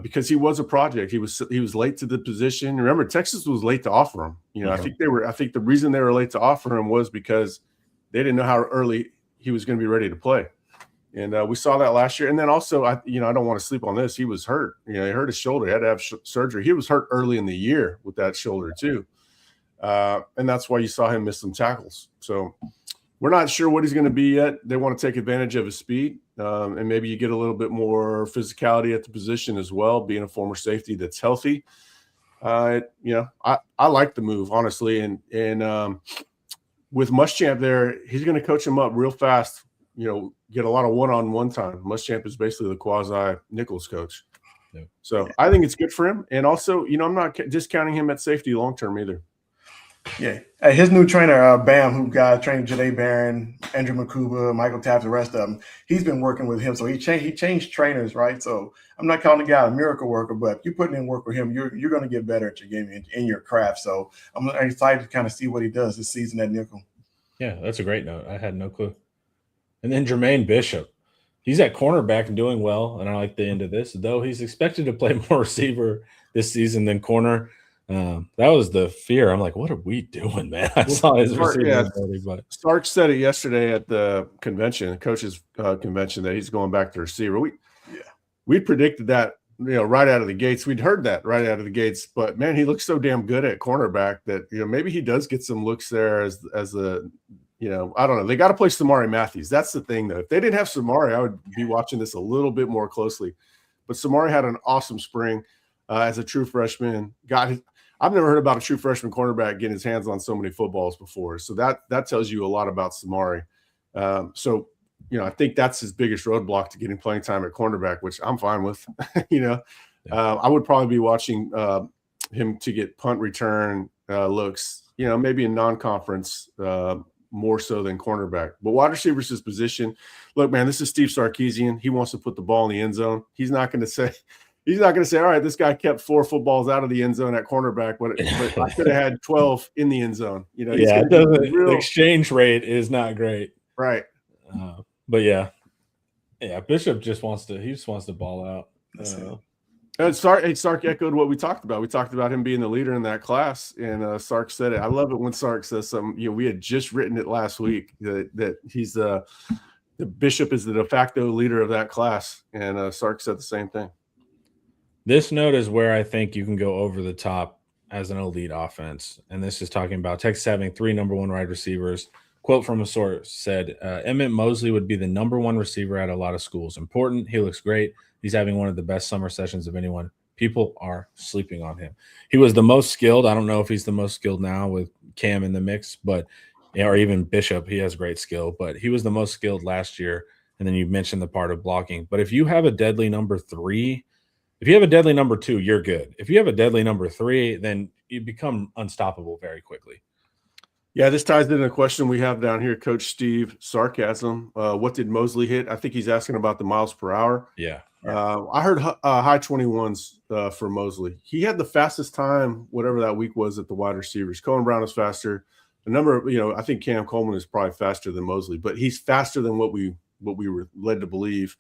Because he was a project. He was late to the position. Remember, Texas was late to offer him. I think the reason they were late to offer him was because they didn't know how early he was going to be ready to play. And we saw that last year. And then also, I don't want to sleep on this. He was hurt. He hurt his shoulder. He had to have surgery. He was hurt early in the year with that shoulder too. And that's why you saw him miss some tackles. So we're not sure what he's going to be yet. They want to take advantage of his speed. And maybe you get a little bit more physicality at the position as well, being a former safety that's healthy. I like the move, honestly. And with Muschamp there, he's going to coach him up real fast, get a lot of one-on-one time. Muschamp is basically the quasi-Nichols coach. Yeah. So I think it's good for him. And also, I'm not discounting him at safety long-term either. Yeah. His new trainer, Bam, who got trained Janae Barron, Andrew Makuba, Michael Tapp, the rest of them, he's been working with him. So he changed trainers, right? So I'm not calling the guy a miracle worker, but if you're putting in work with him, you're going to get better at your game in your craft. So I'm excited to kind of see what he does this season at nickel. Yeah, that's a great note. I had no clue. And then Jermaine Bishop. He's at cornerback and doing well, and I like the end of this, though he's expected to play more receiver this season than corner. That was the fear. I'm like, what are we doing, man? I saw his receiver ability, but Sark said it yesterday at the convention, the coaches' convention, that he's going back to receiver. We predicted that, right out of the gates. We'd heard that right out of the gates, but man, he looks so damn good at cornerback that maybe he does get some looks there as the I don't know. They got to play Samari Matthews. That's the thing, though. If they didn't have Samari, I would be watching this a little bit more closely. But Samari had an awesome spring as a true freshman. I've never heard about a true freshman cornerback getting his hands on so many footballs before. So that tells you a lot about Samari. I think that's his biggest roadblock to getting playing time at cornerback, which I'm fine with. I would probably be watching him to get punt return looks, maybe in non-conference more so than cornerback. But wide receiver's his position. Look, man, this is Steve Sarkisian. He wants to put the ball in the end zone. He's not going to say, all right, this guy kept 4 footballs out of the end zone at cornerback, but I could have had 12 in the end zone. The exchange rate is not great. Right. But yeah, Bishop just wants to ball out. And Sark echoed what we talked about. We talked about him being the leader in that class, and Sark said it. I love it when Sark says something. We had just written it last week that he's the Bishop is the de facto leader of that class, and Sark said the same thing. This note is where I think you can go over the top as an elite offense, and this is talking about Texas having 3 number 1 wide receivers. Quote from a source said, Emmett Mosley would be the number 1 receiver at a lot of schools. Important. He looks great. He's having one of the best summer sessions of anyone. People are sleeping on him. He was the most skilled. I don't know if he's the most skilled now with Cam in the mix, or even Bishop. He has great skill, but he was the most skilled last year. And then you mentioned the part of blocking. But if you have a deadly number 3, if you have a deadly number 2, you're good. If you have a deadly number 3, then you become unstoppable very quickly. Yeah, this ties into a question we have down here, Coach Steve. Sarcasm. What did Mosley hit? I think he's asking about the miles per hour. Yeah. I heard high 21s for Mosley. He had the fastest time, whatever that week was, at the wide receivers. Cohen Brown is faster. The number of, I think Cam Coleman is probably faster than Mosley, but he's faster than what we were led to believe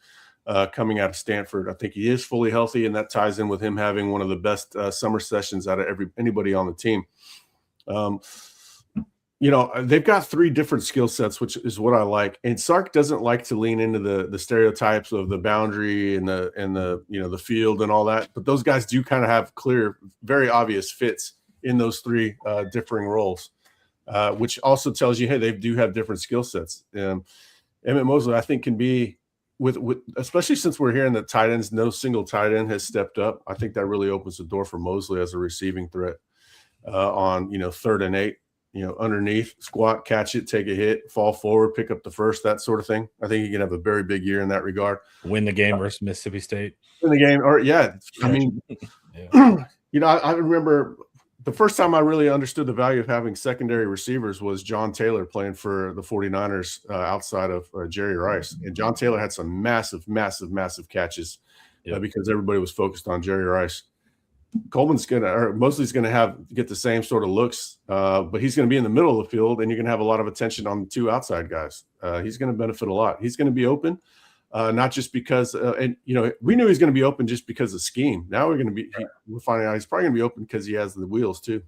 coming out of Stanford. I think he is fully healthy, and that ties in with him having one of the best summer sessions out of anybody on the team. they've got 3 different skill sets, which is what I like. And Sark doesn't like to lean into the stereotypes of the boundary and the field and all that. But those guys do kind of have clear, very obvious fits in those 3 differing roles, which also tells you, hey, they do have different skill sets. Emmett Mosley, I think, can be with especially since we're hearing that tight ends, no single tight end has stepped up. I think that really opens the door for Mosley as a receiving threat on 3rd and 8. Underneath, squat, catch it, take a hit, fall forward, pick up the first, that sort of thing. I think he can have a very big year in that regard. Win the game versus Mississippi State. Win the game, or I mean, I remember the first time I really understood the value of having secondary receivers was John Taylor playing for the 49ers outside of Jerry Rice. And John Taylor had some massive, massive, massive catches because everybody was focused on Jerry Rice. Mosley's going to get the same sort of looks, but he's going to be in the middle of the field, and you're going to have a lot of attention on the 2 outside guys. He's going to benefit a lot. He's going to be open, not just because, we knew he was going to be open just because of scheme. Now we're finding out he's probably going to be open because he has the wheels too.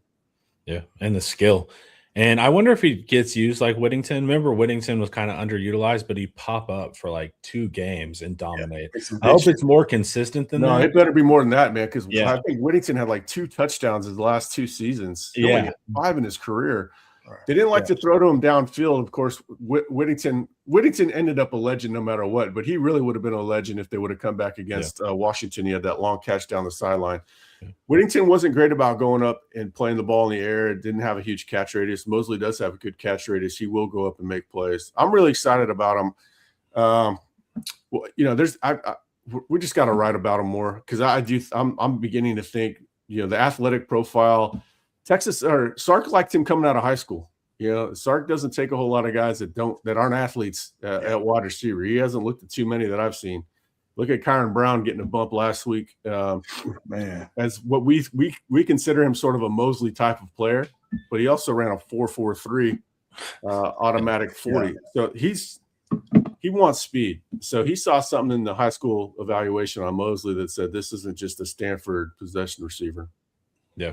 Yeah, and the skill. And I wonder if he gets used like Whittington. Remember, Whittington was kind of underutilized, but he'd pop up for like 2 games and dominate. I hope it's more consistent than that. No, it better be more than that, man, because I think Whittington had like 2 touchdowns in the last 2 seasons. He only had 5 in his career. They didn't like to throw to him downfield. Of course, Whittington ended up a legend no matter what, but he really would have been a legend if they would have come back against Washington. He had that long catch down the sideline. Whittington wasn't great about going up and playing the ball in the air. It didn't have a huge catch radius. Mosley does have a good catch radius. He will go up and make plays. I'm really excited about him. We just got to write about him more because I'm beginning to think, the athletic profile. Sark liked him coming out of high school. Sark doesn't take a whole lot of guys that aren't athletes at wide receiver. He hasn't looked at too many that I've seen. Look at Kyron Brown getting a bump last week. Man, as what we consider him sort of a Mosley type of player, but he also ran a 4.43 automatic 40. So he wants speed. So he saw something in the high school evaluation on Mosley that said this isn't just a Stanford possession receiver. Yeah.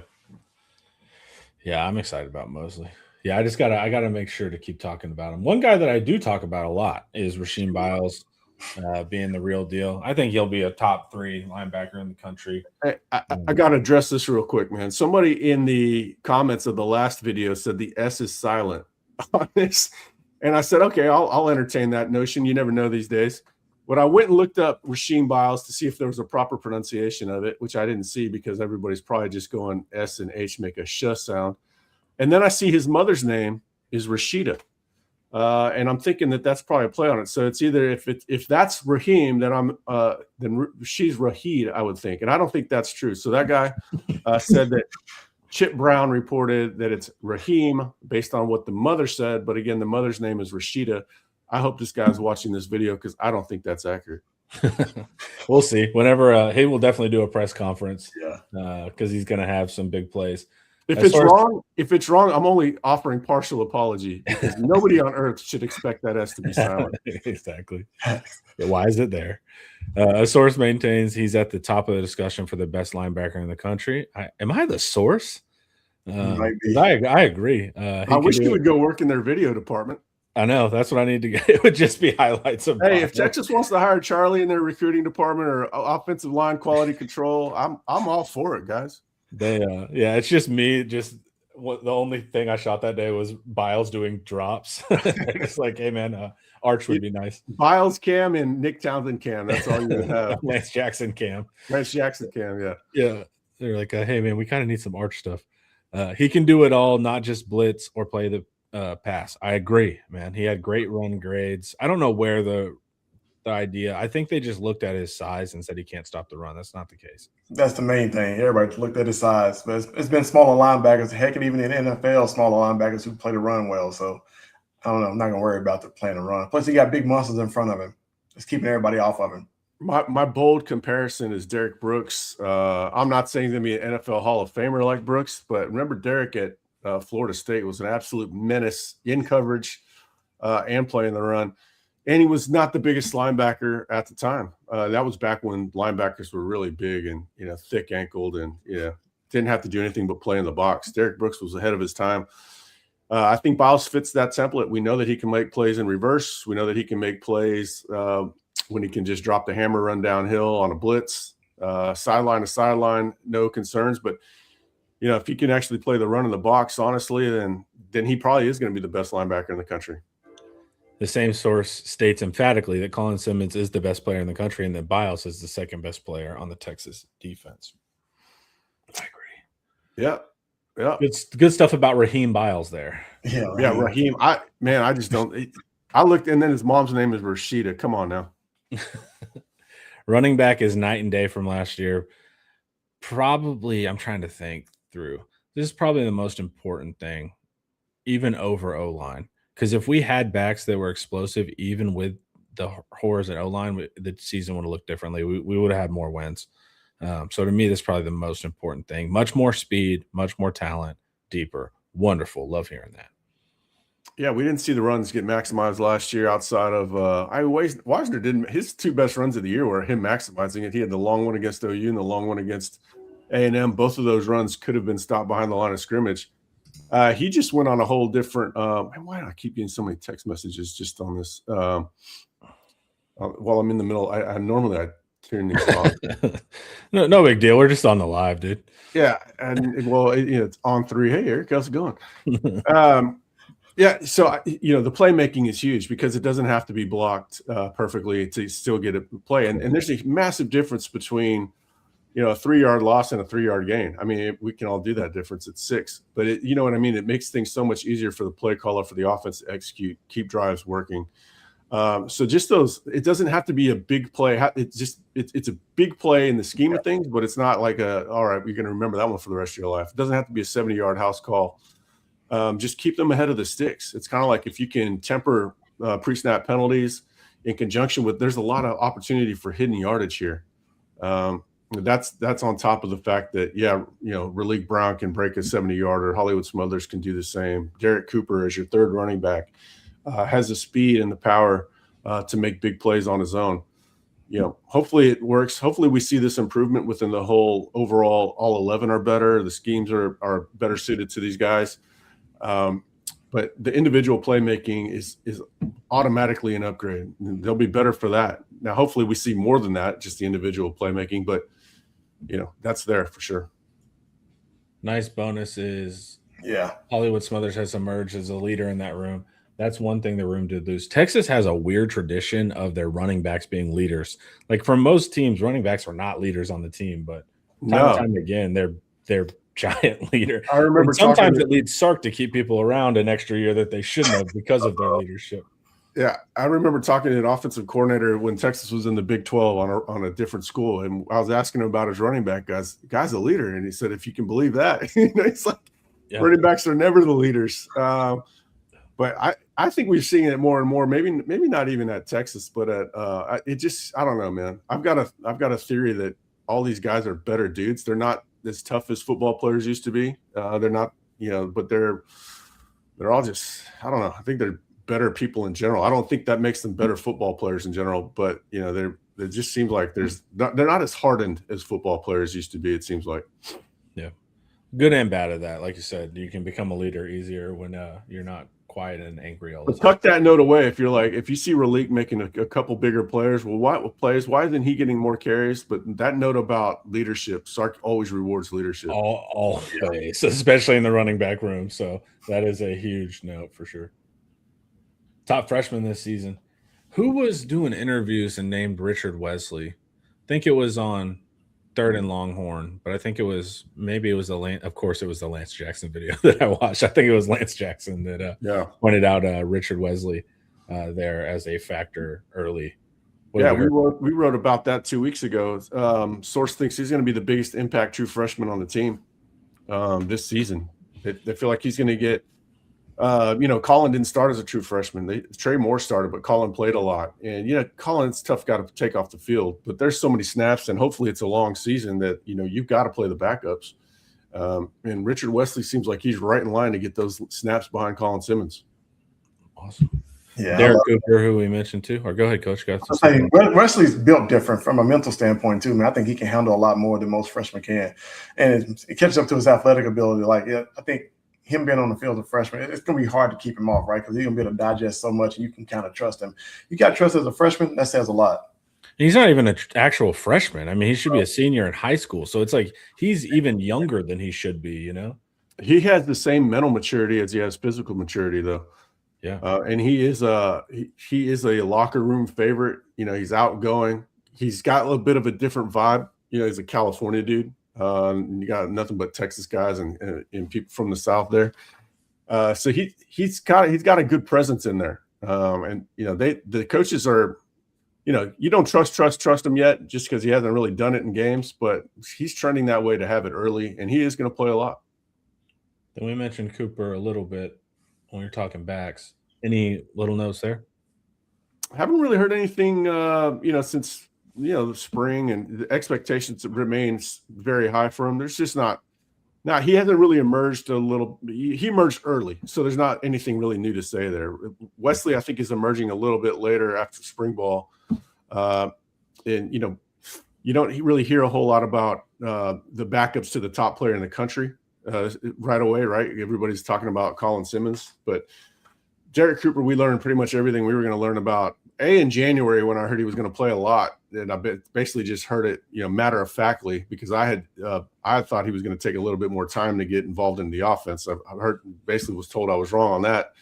Yeah, I'm excited about Mosley. Yeah, I gotta make sure to keep talking about him. One guy that I do talk about a lot is Rasheem Biles. Being the real deal. I think he'll be a top 3 linebacker in the country. I got to address this real quick, man. Somebody in the comments of the last video said the S is silent on this. And I said, okay, I'll entertain that notion. You never know these days. But I went and looked up Rasheem Biles to see if there was a proper pronunciation of it, which I didn't see because everybody's probably just going S and H, make a sh sound. And then I see his mother's name is Rashida. And I'm thinking that's probably a play on it. So it's either if that's Raheem, then she's Rahid, I would think, and I don't think that's true. So that guy said that Chip Brown reported that it's Raheem based on what the mother said, but again, the mother's name is Rashida. I hope this guy's watching this video because I don't think that's accurate. We'll see. Whenever he will definitely do a press conference, because he's going to have some big plays. If it's wrong, I'm only offering partial apology because nobody on earth should expect that S to be silent. Exactly. Why is it there? A source maintains he's at the top of the discussion for the best linebacker in the country. Am I the source? I agree. I wish he would go work in their video department. I know. That's what I need to get. It would just be highlights of. Hey, if Texas wants to hire Charlie in their recruiting department or offensive line quality control, I'm all for it, guys. It's just me. The only thing I shot that day was Biles doing drops. It's like, hey man, Arch would be nice. Biles cam and Nick Townsend cam. That's all you have. Lance Jackson cam. Yeah. They're like, hey man, we kind of need some Arch stuff. He can do it all, not just blitz or play the pass. I agree, man. He had great run grades. I don't know where the idea. I think they just looked at his size and said he can't stop the run. That's not the case. That's the main thing. Everybody looked at his size, but it's been smaller linebackers. Heck, and even in the NFL, smaller linebackers who play the run well. So I don't know. I'm not gonna worry about the playing the run. Plus, he got big muscles in front of him. It's keeping everybody off of him. My bold comparison is Derek Brooks. I'm not saying he's gonna be an NFL Hall of Famer like Brooks, but remember Derek at Florida State was an absolute menace in coverage and playing the run. And he was not the biggest linebacker at the time. That was back when linebackers were really big and, thick ankled and, didn't have to do anything but play in the box. Derek Brooks was ahead of his time. I think Biles fits that template. We know that he can make plays in reverse. We know that he can make plays when he can just drop the hammer, run downhill on a blitz, sideline to sideline, no concerns. But if he can actually play the run in the box, honestly, then he probably is going to be the best linebacker in the country. The same source states emphatically that Colin Simmons is the best player in the country and that Biles is the second best player on the Texas defense. I agree. Yeah. Yeah. Good stuff about Raheem Biles there. Yeah, Raheem. I just don't. I looked, and then his mom's name is Rashida. Come on now. Running back is night and day from last year. Probably, I'm trying to think through. This is probably the most important thing, even over O-line. Because if we had backs that were explosive, even with the horrors at O-line, the season would have looked differently. We would have had more wins. So to me, that's probably the most important thing. Much more speed, much more talent, deeper. Wonderful. Love hearing that. Yeah, we didn't see the runs get maximized last year outside of Wisner didn't. His two best runs of the year were him maximizing it. He had the long one against OU and the long one against A&M. Both of those runs could have been stopped behind the line of scrimmage. He just went on a whole different why do I keep getting so many text messages just on this? While I'm in the middle, I normally turn these off. No big deal. We're just on the live, dude. Yeah, and it's on 3. Hey, Eric, how's it going? Yeah, so the playmaking is huge because it doesn't have to be blocked perfectly to still get a play, and there's a massive difference between a 3-yard loss and a 3-yard gain. I mean, we can all do that difference at 6, but you know what I mean? It makes things so much easier for the play caller, for the offense to execute, keep drives working. So just those, it doesn't have to be a big play. It's a big play in the scheme of things, but it's not like all right, you're going to remember that one for the rest of your life. It doesn't have to be a 70-yard house call. Just keep them ahead of the sticks. It's kind of like if you can temper pre-snap penalties in conjunction with, there's a lot of opportunity for hidden yardage here. That's on top of the fact that, Raleek Brown can break a 70-yarder. Hollywood Smothers can do the same. Derek Cooper as your third running back has the speed and the power to make big plays on his own. Hopefully it works. Hopefully we see this improvement within the whole overall. All 11 are better. The schemes are better suited to these guys. But the individual playmaking is automatically an upgrade. They'll be better for that. Now, hopefully we see more than that, just the individual playmaking, but that's there for sure. Nice bonus is Hollywood Smothers has emerged as a leader in that room. That's one thing the room did lose. Texas has a weird tradition of their running backs being leaders. Like for most teams, running backs are not leaders on the team, but time and time again, they're giant leader. I remember sometimes it leads Sark to keep people around an extra year that they shouldn't have because of their leadership. Yeah, I remember talking to an offensive coordinator when Texas was in the Big 12 on a different school, and I was asking him about his running back guys. The guy's a leader, and he said, "If you can believe that, it's like running backs are never the leaders." But I think we're seeing it more and more. Maybe not even at Texas, but at I don't know, man. I've got a theory that all these guys are better dudes. They're not as tough as football players used to be. They're not, but they're all just, I don't know. I think they're better people in general. I don't think that makes them better football players in general, but it just seems like they're not as hardened as football players used to be. It seems like. Yeah, good and bad of that. Like you said, you can become a leader easier when you're not quiet and angry all the time. Tuck that note away. If you see Raleek making a couple bigger players, why isn't he getting more carries? But that note about leadership, Sark always rewards leadership. Always, especially in the running back room. So that is a huge note for sure. Top freshman this season. Who was doing interviews and named Richard Wesley? I think it was on Third and Longhorn, but I think it was the Lance Jackson video that I watched. I think it was Lance Jackson that pointed out Richard Wesley there as a factor early. We wrote about that 2 weeks ago. Source thinks he's going to be the biggest impact true freshman on the team this season. They feel like he's going to get Colin didn't start as a true freshman. Trey Moore started, but Colin played a lot. And, Colin's tough guy to take off the field. But there's so many snaps, and hopefully it's a long season that, you've got to play the backups. And Richard Wesley seems like he's right in line to get those snaps behind Colin Simmons. Awesome. Yeah, Derek Cooper, who we mentioned too. Or go ahead, Coach. Wesley's built different from a mental standpoint too. I think he can handle a lot more than most freshmen can. And it catches up to his athletic ability. I think him being on the field as a freshman, it's going to be hard to keep him off, right? Because he's going to be able to digest so much, and you can kind of trust him. You got to trust as a freshman. That says a lot. He's not even an actual freshman. I mean, he should be a senior in high school. So it's like he's even younger than he should be, you know? He has the same mental maturity as he has physical maturity, though. Yeah. And he is a locker room favorite. You know, he's outgoing. He's got a little bit of a different vibe. You know, he's a California dude. You got nothing but Texas guys and people from the South there. So he's got a good presence in there. And you know, the coaches are, you know, you don't trust him yet just because he hasn't really done it in games, but he's trending that way to have it early, and he is going to play a lot. Then we mentioned Cooper a little bit when you're talking backs. Any little notes there? I haven't really heard anything, you know, since, you know, the spring, and the expectations remains very high for him. There's just not he hasn't really emerged he emerged early, so there's not anything really new to say there. Wesley, I think, is emerging a little bit later after spring ball. And, you know, you don't really hear a whole lot about the backups to the top player in the country right away, right? Everybody's talking about Colin Simmons, but Derek Cooper, we learned pretty much everything we were going to learn about in January when I heard he was going to play a lot. And I basically just heard it, you know, matter of factly, because I thought he was going to take a little bit more time to get involved in the offense. I heard, basically was told I was wrong on that.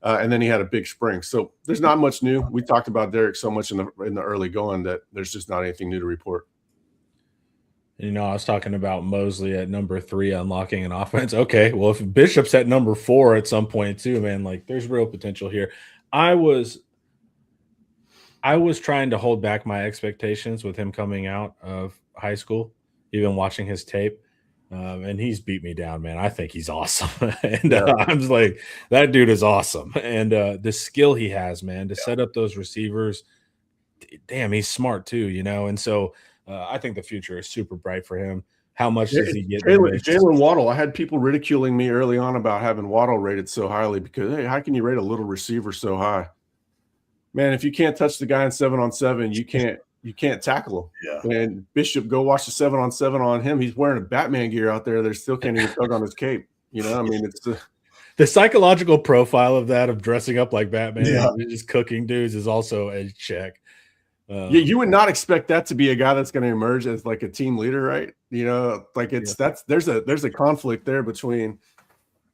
And then he had a big spring. So there's not much new. We talked about Derek so much in the early going that there's just not anything new to report. You know, I was talking about Mosley at number 3 unlocking an offense. Okay, well, if Bishop's at number 4 at some point too, man, like there's real potential here. I was trying to hold back my expectations with him coming out of high school, even watching his tape. And he's beat me down, man. I think he's awesome. And I'm just like, that dude is awesome. And the skill he has, man, to set up those receivers, damn, he's smart too, you know? And so I think the future is super bright for him. How much does he get? Jalen Waddle. I had people ridiculing me early on about having Waddle rated so highly because, hey, how can you rate a little receiver so high? Man, if you can't touch the guy in 7-on-7, you can't tackle him. Yeah. And Bishop, go watch the 7-on-7 on him. He's wearing a Batman gear out there. They still can't even tug on his cape. You know, I mean, it's the psychological profile of that, of dressing up like Batman and just cooking dudes, is also a check. You would not expect that to be a guy that's going to emerge as like a team leader, right? You know, like there's a conflict there between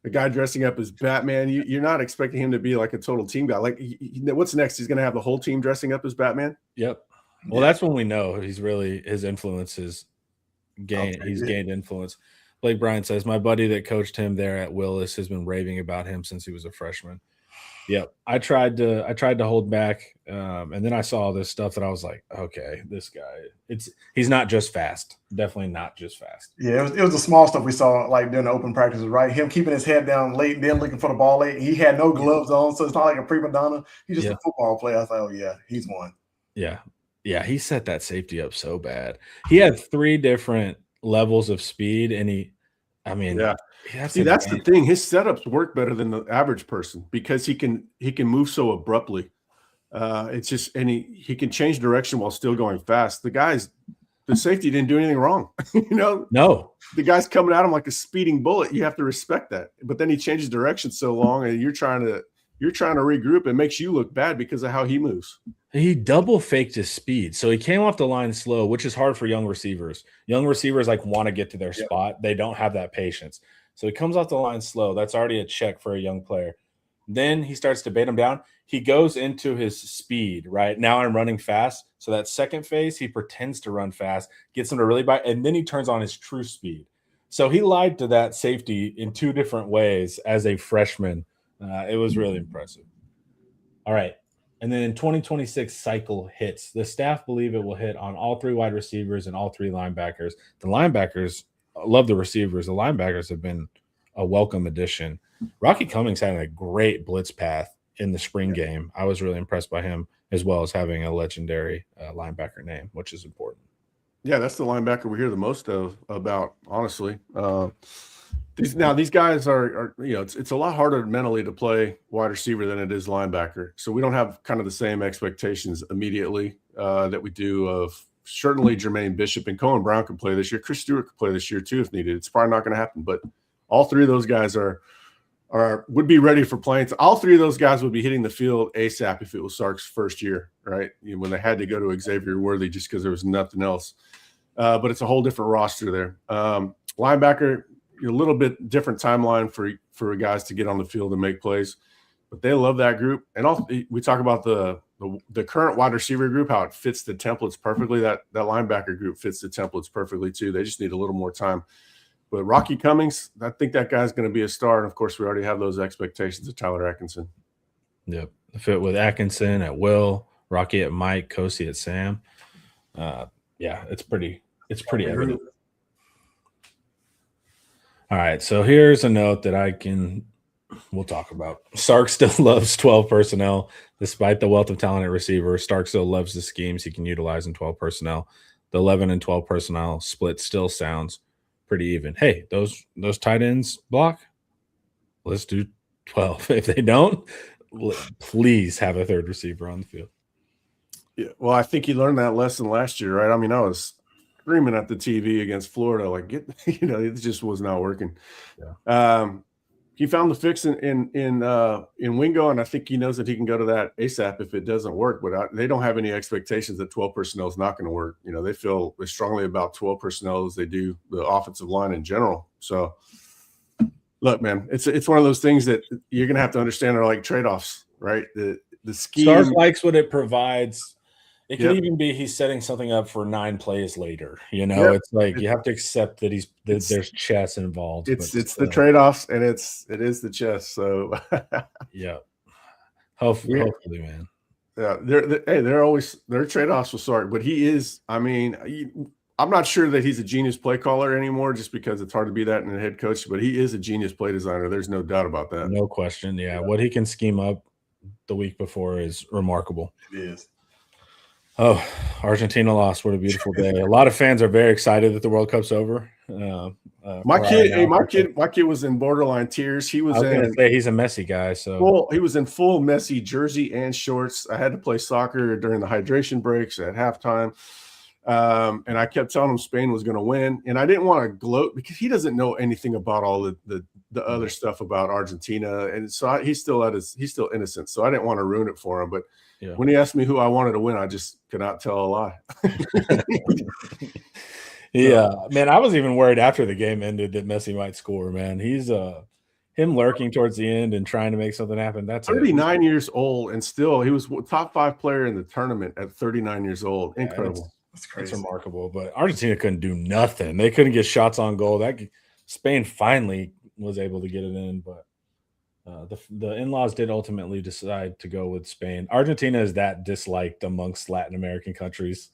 the guy dressing up as Batman. You're not expecting him to be like a total team guy. Like, what's next? He's going to have the whole team dressing up as Batman. Yep. Well, that's when we know he's really, his influence is gained. He's gained influence. Blake Bryant says, my buddy that coached him there at Willis has been raving about him since he was a freshman. Yep. I tried to hold back. And then I saw all this stuff that I was like, okay, this guy, he's not just fast. Definitely not just fast. Yeah, it was the small stuff we saw like during the open practices, right? Him keeping his head down late and then looking for the ball late. He had no gloves on, so it's not like a prima donna. He's just a football player. I was like, oh yeah, he's one. Yeah. Yeah, he set that safety up so bad. He had 3 different levels of speed, and See, that's the thing. His setups work better than the average person because he can move so abruptly. It's just, and he can change direction while still going fast. The safety didn't do anything wrong. You know, no, the guy's coming at him like a speeding bullet. You have to respect that. But then he changes direction so long, and you're trying to regroup. It makes you look bad because of how he moves. He double faked his speed. So he came off the line slow, which is hard for young receivers. Young receivers like want to get to their spot. They don't have that patience. So he comes off the line slow. That's already a check for a young player. Then he starts to bait him down. He goes into his speed, right? Now I'm running fast. So that second phase, he pretends to run fast, gets him to really bite, and then he turns on his true speed. So he lied to that safety in 2 different ways as a freshman. It was really impressive. All right. And then 2026 cycle hits. The staff believe it will hit on all 3 wide receivers and all 3 linebackers. The linebackers love the receivers. The linebackers have been a welcome addition. Rocky Cummings had a great blitz path in the spring game. I was really impressed by him, as well as having a legendary linebacker name, which is important. Yeah, that's the linebacker we hear the most about, honestly. These guys are you know, it's a lot harder mentally to play wide receiver than it is linebacker. So we don't have kind of the same expectations immediately that we do of certainly Jermaine Bishop and Cohen Brown can play this year. Chris Stewart could play this year too if needed. It's probably not going to happen, but all 3 of those guys are would be ready for playing. All three of those guys would be hitting the field ASAP if it was Sark's first year, right? When they had to go to Xavier Worthy just because there was nothing else. But it's a whole different roster there. Linebacker, a little bit different timeline for guys to get on the field and make plays, but they love that group. And also, we talk about the current wide receiver group, how it fits the templates perfectly. That linebacker group fits the templates perfectly too. They just need a little more time. But Rocky Cummings, I think that guy's going to be a star. And of course, we already have those expectations of Tyler Atkinson. Yep. The fit with Atkinson at Will, Rocky at Mike, Kosi at Sam. Yeah, it's pretty evident. All right. So here's a note that we'll talk about. Sark still loves 12 personnel. Despite the wealth of talent at receiver, Stark still loves the schemes he can utilize in 12 personnel. The 11 and 12 personnel split still sounds pretty even. Hey, those tight ends block. Let's do 12. If they don't, please have a third receiver on the field. Yeah, well, I think he learned that lesson last year, right? I mean, I was screaming at the TV against Florida, like, it just was not working. Yeah. He found the fix in Wingo, and I think he knows that he can go to that ASAP if it doesn't work. But they don't have any expectations that 12 personnel is not going to work. They feel as strongly about 12 personnel as they do the offensive line in general. So, look, man, it's one of those things that you're going to have to understand are like trade-offs, right? The scheme. Stark likes what it provides. It could even be he's setting something up for 9 plays later. It's like you have to accept that there's chess involved. It's the trade-offs, and it is the chess. So yeah, hopefully, man. Yeah, they're always their trade-offs with Sark, but he is. I mean, I'm not sure that he's a genius play caller anymore, just because it's hard to be that in a head coach. But he is a genius play designer. There's no doubt about that. No question. Yeah, what he can scheme up the week before is remarkable. It is. Oh, Argentina lost. What a beautiful day. A lot of fans are very excited that the World Cup's over. My kid was in borderline tears. I was going to say he's a Messi guy. So he was in full Messi jersey and shorts. I had to play soccer during the hydration breaks at halftime. And I kept telling him Spain was going to win. And I didn't want to gloat because he doesn't know anything about all the other stuff about Argentina. And so he's still innocent. So I didn't want to ruin it for him. But yeah. When he asked me who I wanted to win, I just could not tell a lie. Yeah, man, I was even worried after the game ended that Messi might score, man. He's him lurking towards the end and trying to make something happen. That's 39 years old, and still he was top 5 player in the tournament at 39 years old. Incredible. That's crazy. It's remarkable. But Argentina couldn't do nothing. They couldn't get shots on goal. Spain finally was able to get it in, but the in-laws did ultimately decide to go with Spain. Argentina is that disliked amongst Latin American countries.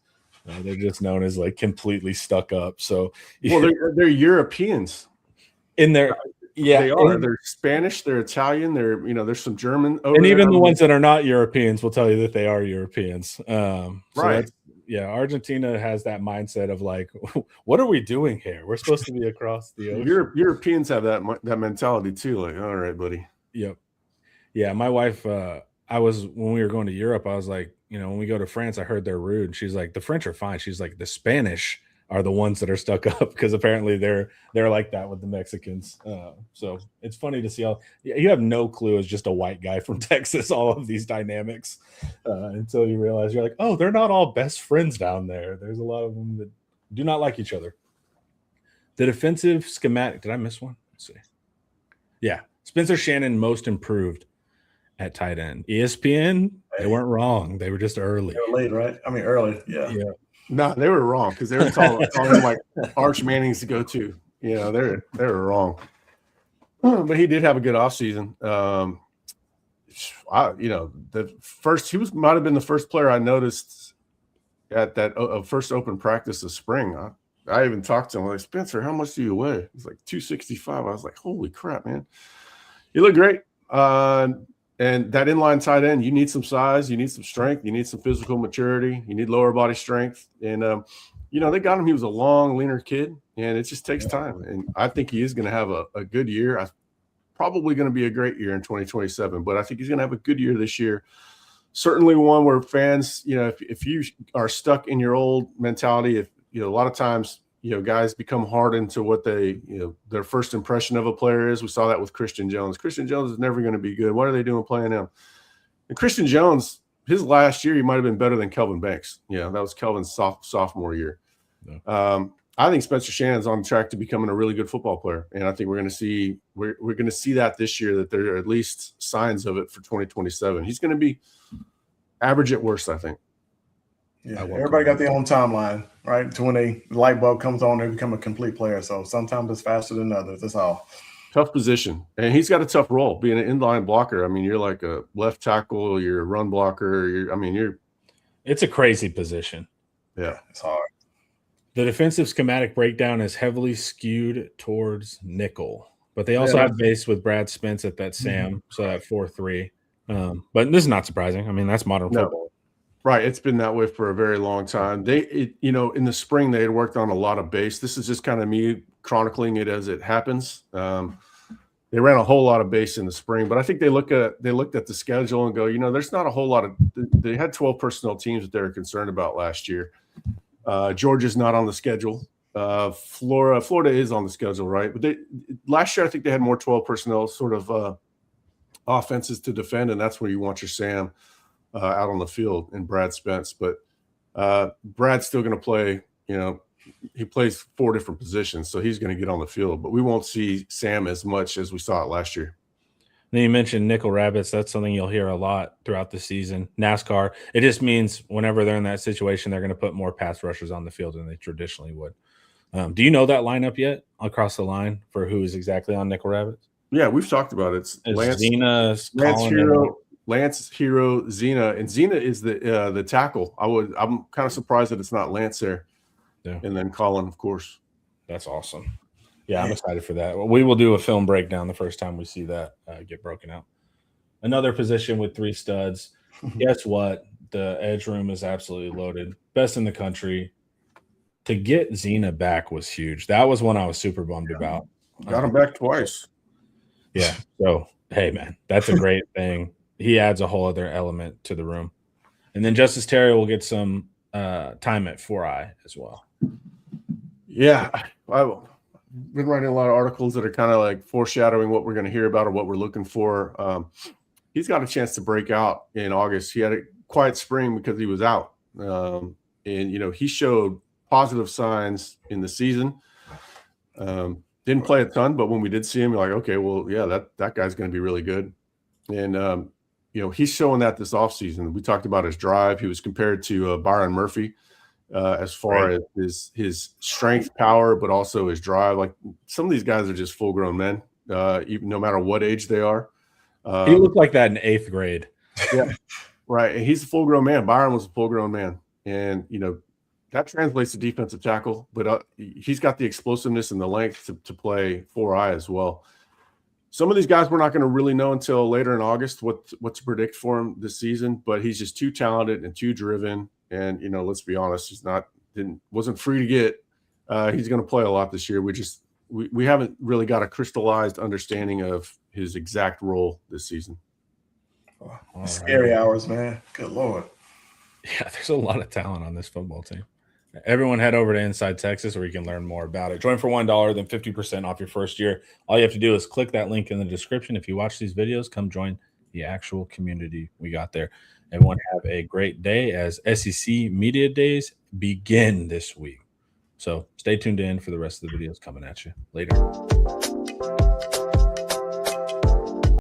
They're just known as like completely stuck up. So, they're Europeans in there. Yeah, they are. They're Spanish. They're Italian. There's some German. And even the ones that are not Europeans will tell you that they are Europeans. Right. Yeah, Argentina has that mindset of like, what are we doing here? We're supposed to be across the ocean. Europeans have that mentality too. Like, all right, buddy. Yep. Yeah, my wife. When we were going to Europe, I was like, when we go to France, I heard they're rude. She's like, the French are fine. She's like, the Spanish are the ones that are stuck up because apparently they're like that with the Mexicans. So it's funny to see how you have no clue as just a white guy from Texas, all of these dynamics until you realize you're like, oh, they're not all best friends down there. There's a lot of them that do not like each other. The defensive schematic. Did I miss one? Let's see. Yeah. Spencer Shannon most improved at tight end. ESPN, they weren't wrong. They were just early. They were late, right? I mean, early. Yeah. No, they were wrong because they were calling him like Arch Manning's to go to. They were wrong. But he did have a good offseason. Might have been the first player I noticed at that first open practice of spring. I even talked to him like, Spencer, how much do you weigh? He's like 265. I was like, holy crap, man. You look great. And that inline tight end, you need some size, you need some strength, you need some physical maturity, you need lower body strength. And, they got him. He was a long, leaner kid, and it just takes time. And I think he is going to have a good year. Probably going to be a great year in 2027, but I think he's going to have a good year this year. Certainly one where fans, if you are stuck in your old mentality, a lot of times, guys become hardened to what their first impression of a player is. We saw that with Christian Jones. Christian Jones is never going to be good. What are they doing playing him? And Christian Jones, his last year, he might have been better than Kelvin Banks. That was Kelvin's sophomore year. Yeah. I think Spencer Shannon's on track to becoming a really good football player, and I think we're going to see that this year, that there are at least signs of it for 2027. He's going to be average at worst, I think. Yeah, everybody got their own timeline, right? To when the light bulb comes on, they become a complete player. So sometimes it's faster than others. That's all. Tough position, and he's got a tough role being an inline blocker. I mean, you're like a left tackle, you're a run blocker. It's a crazy position. Yeah, it's hard. The defensive schematic breakdown is heavily skewed towards nickel, but they also have base with Brad Spence at that Sam, so that 4-3. But this is not surprising. I mean, that's modern football. Right. It's been that way for a very long time. In the spring, they had worked on a lot of base. This is just kind of me chronicling it as it happens. They ran a whole lot of base in the spring, but I think they looked at the schedule and go, there's not a whole lot of – they had 12 personnel teams that they were concerned about last year. Georgia's not on the schedule. Florida is on the schedule, right? But last year I think they had more 12 personnel sort of offenses to defend, and that's where you want your Sam out on the field in Brad Spence. But Brad's still going to play. He plays 4 different positions, so he's going to get on the field. But we won't see Sam as much as we saw it last year. Then you mentioned nickel rabbits. That's something you'll hear a lot throughout the season. NASCAR, it just means whenever they're in that situation, they're going to put more pass rushers on the field than they traditionally would. Do you know that lineup yet across the line for who is exactly on nickel rabbits? Yeah, we've talked about it. It's Lance, Hero, Zena, and Zena is the tackle. I'm kind of surprised that it's not Lance there. Yeah. And then Colin, of course. That's awesome. Yeah, I'm excited for that. We will do a film breakdown the first time we see that get broken out. Another position with 3 studs. Guess what? The edge room is absolutely loaded. Best in the country. To get Zena back was huge. That was one I was super bummed about. Got him back twice. Yeah. So, hey, man, that's a great thing. He adds a whole other element to the room. And then Justice Terry will get some time at 4i as well. Yeah. I've been writing a lot of articles that are kind of like foreshadowing what we're going to hear about or what we're looking for. He's got a chance to break out in August. He had a quiet spring because he was out. And, he showed positive signs in the season. Didn't play a ton, but when we did see him, you're like, okay, well, yeah, that guy's going to be really good. And, he's showing that this offseason. We talked about his drive. He was compared to Byron Murphy as far as his strength, power, but also his drive. Like some of these guys are just full-grown men, even no matter what age they are. He looked like that in 8th grade. Yeah, right. And he's a full-grown man. Byron was a full-grown man. And, that translates to defensive tackle, but he's got the explosiveness and the length to play 4i as well. Some of these guys we're not going to really know until later in August what to predict for him this season, but he's just too talented and too driven. And, let's be honest, wasn't free to get. He's going to play a lot this year. We haven't really got a crystallized understanding of his exact role this season. Scary hours, man. Good Lord. Yeah, there's a lot of talent on this football team. Everyone head over to Inside Texas where you can learn more about it. Join for $1, then 50% off your first year. All you have to do is click that link in the description. If you watch these videos, come join the actual community we got there. Everyone have a great day as SEC Media Days begin this week. So stay tuned in for the rest of the videos coming at you later.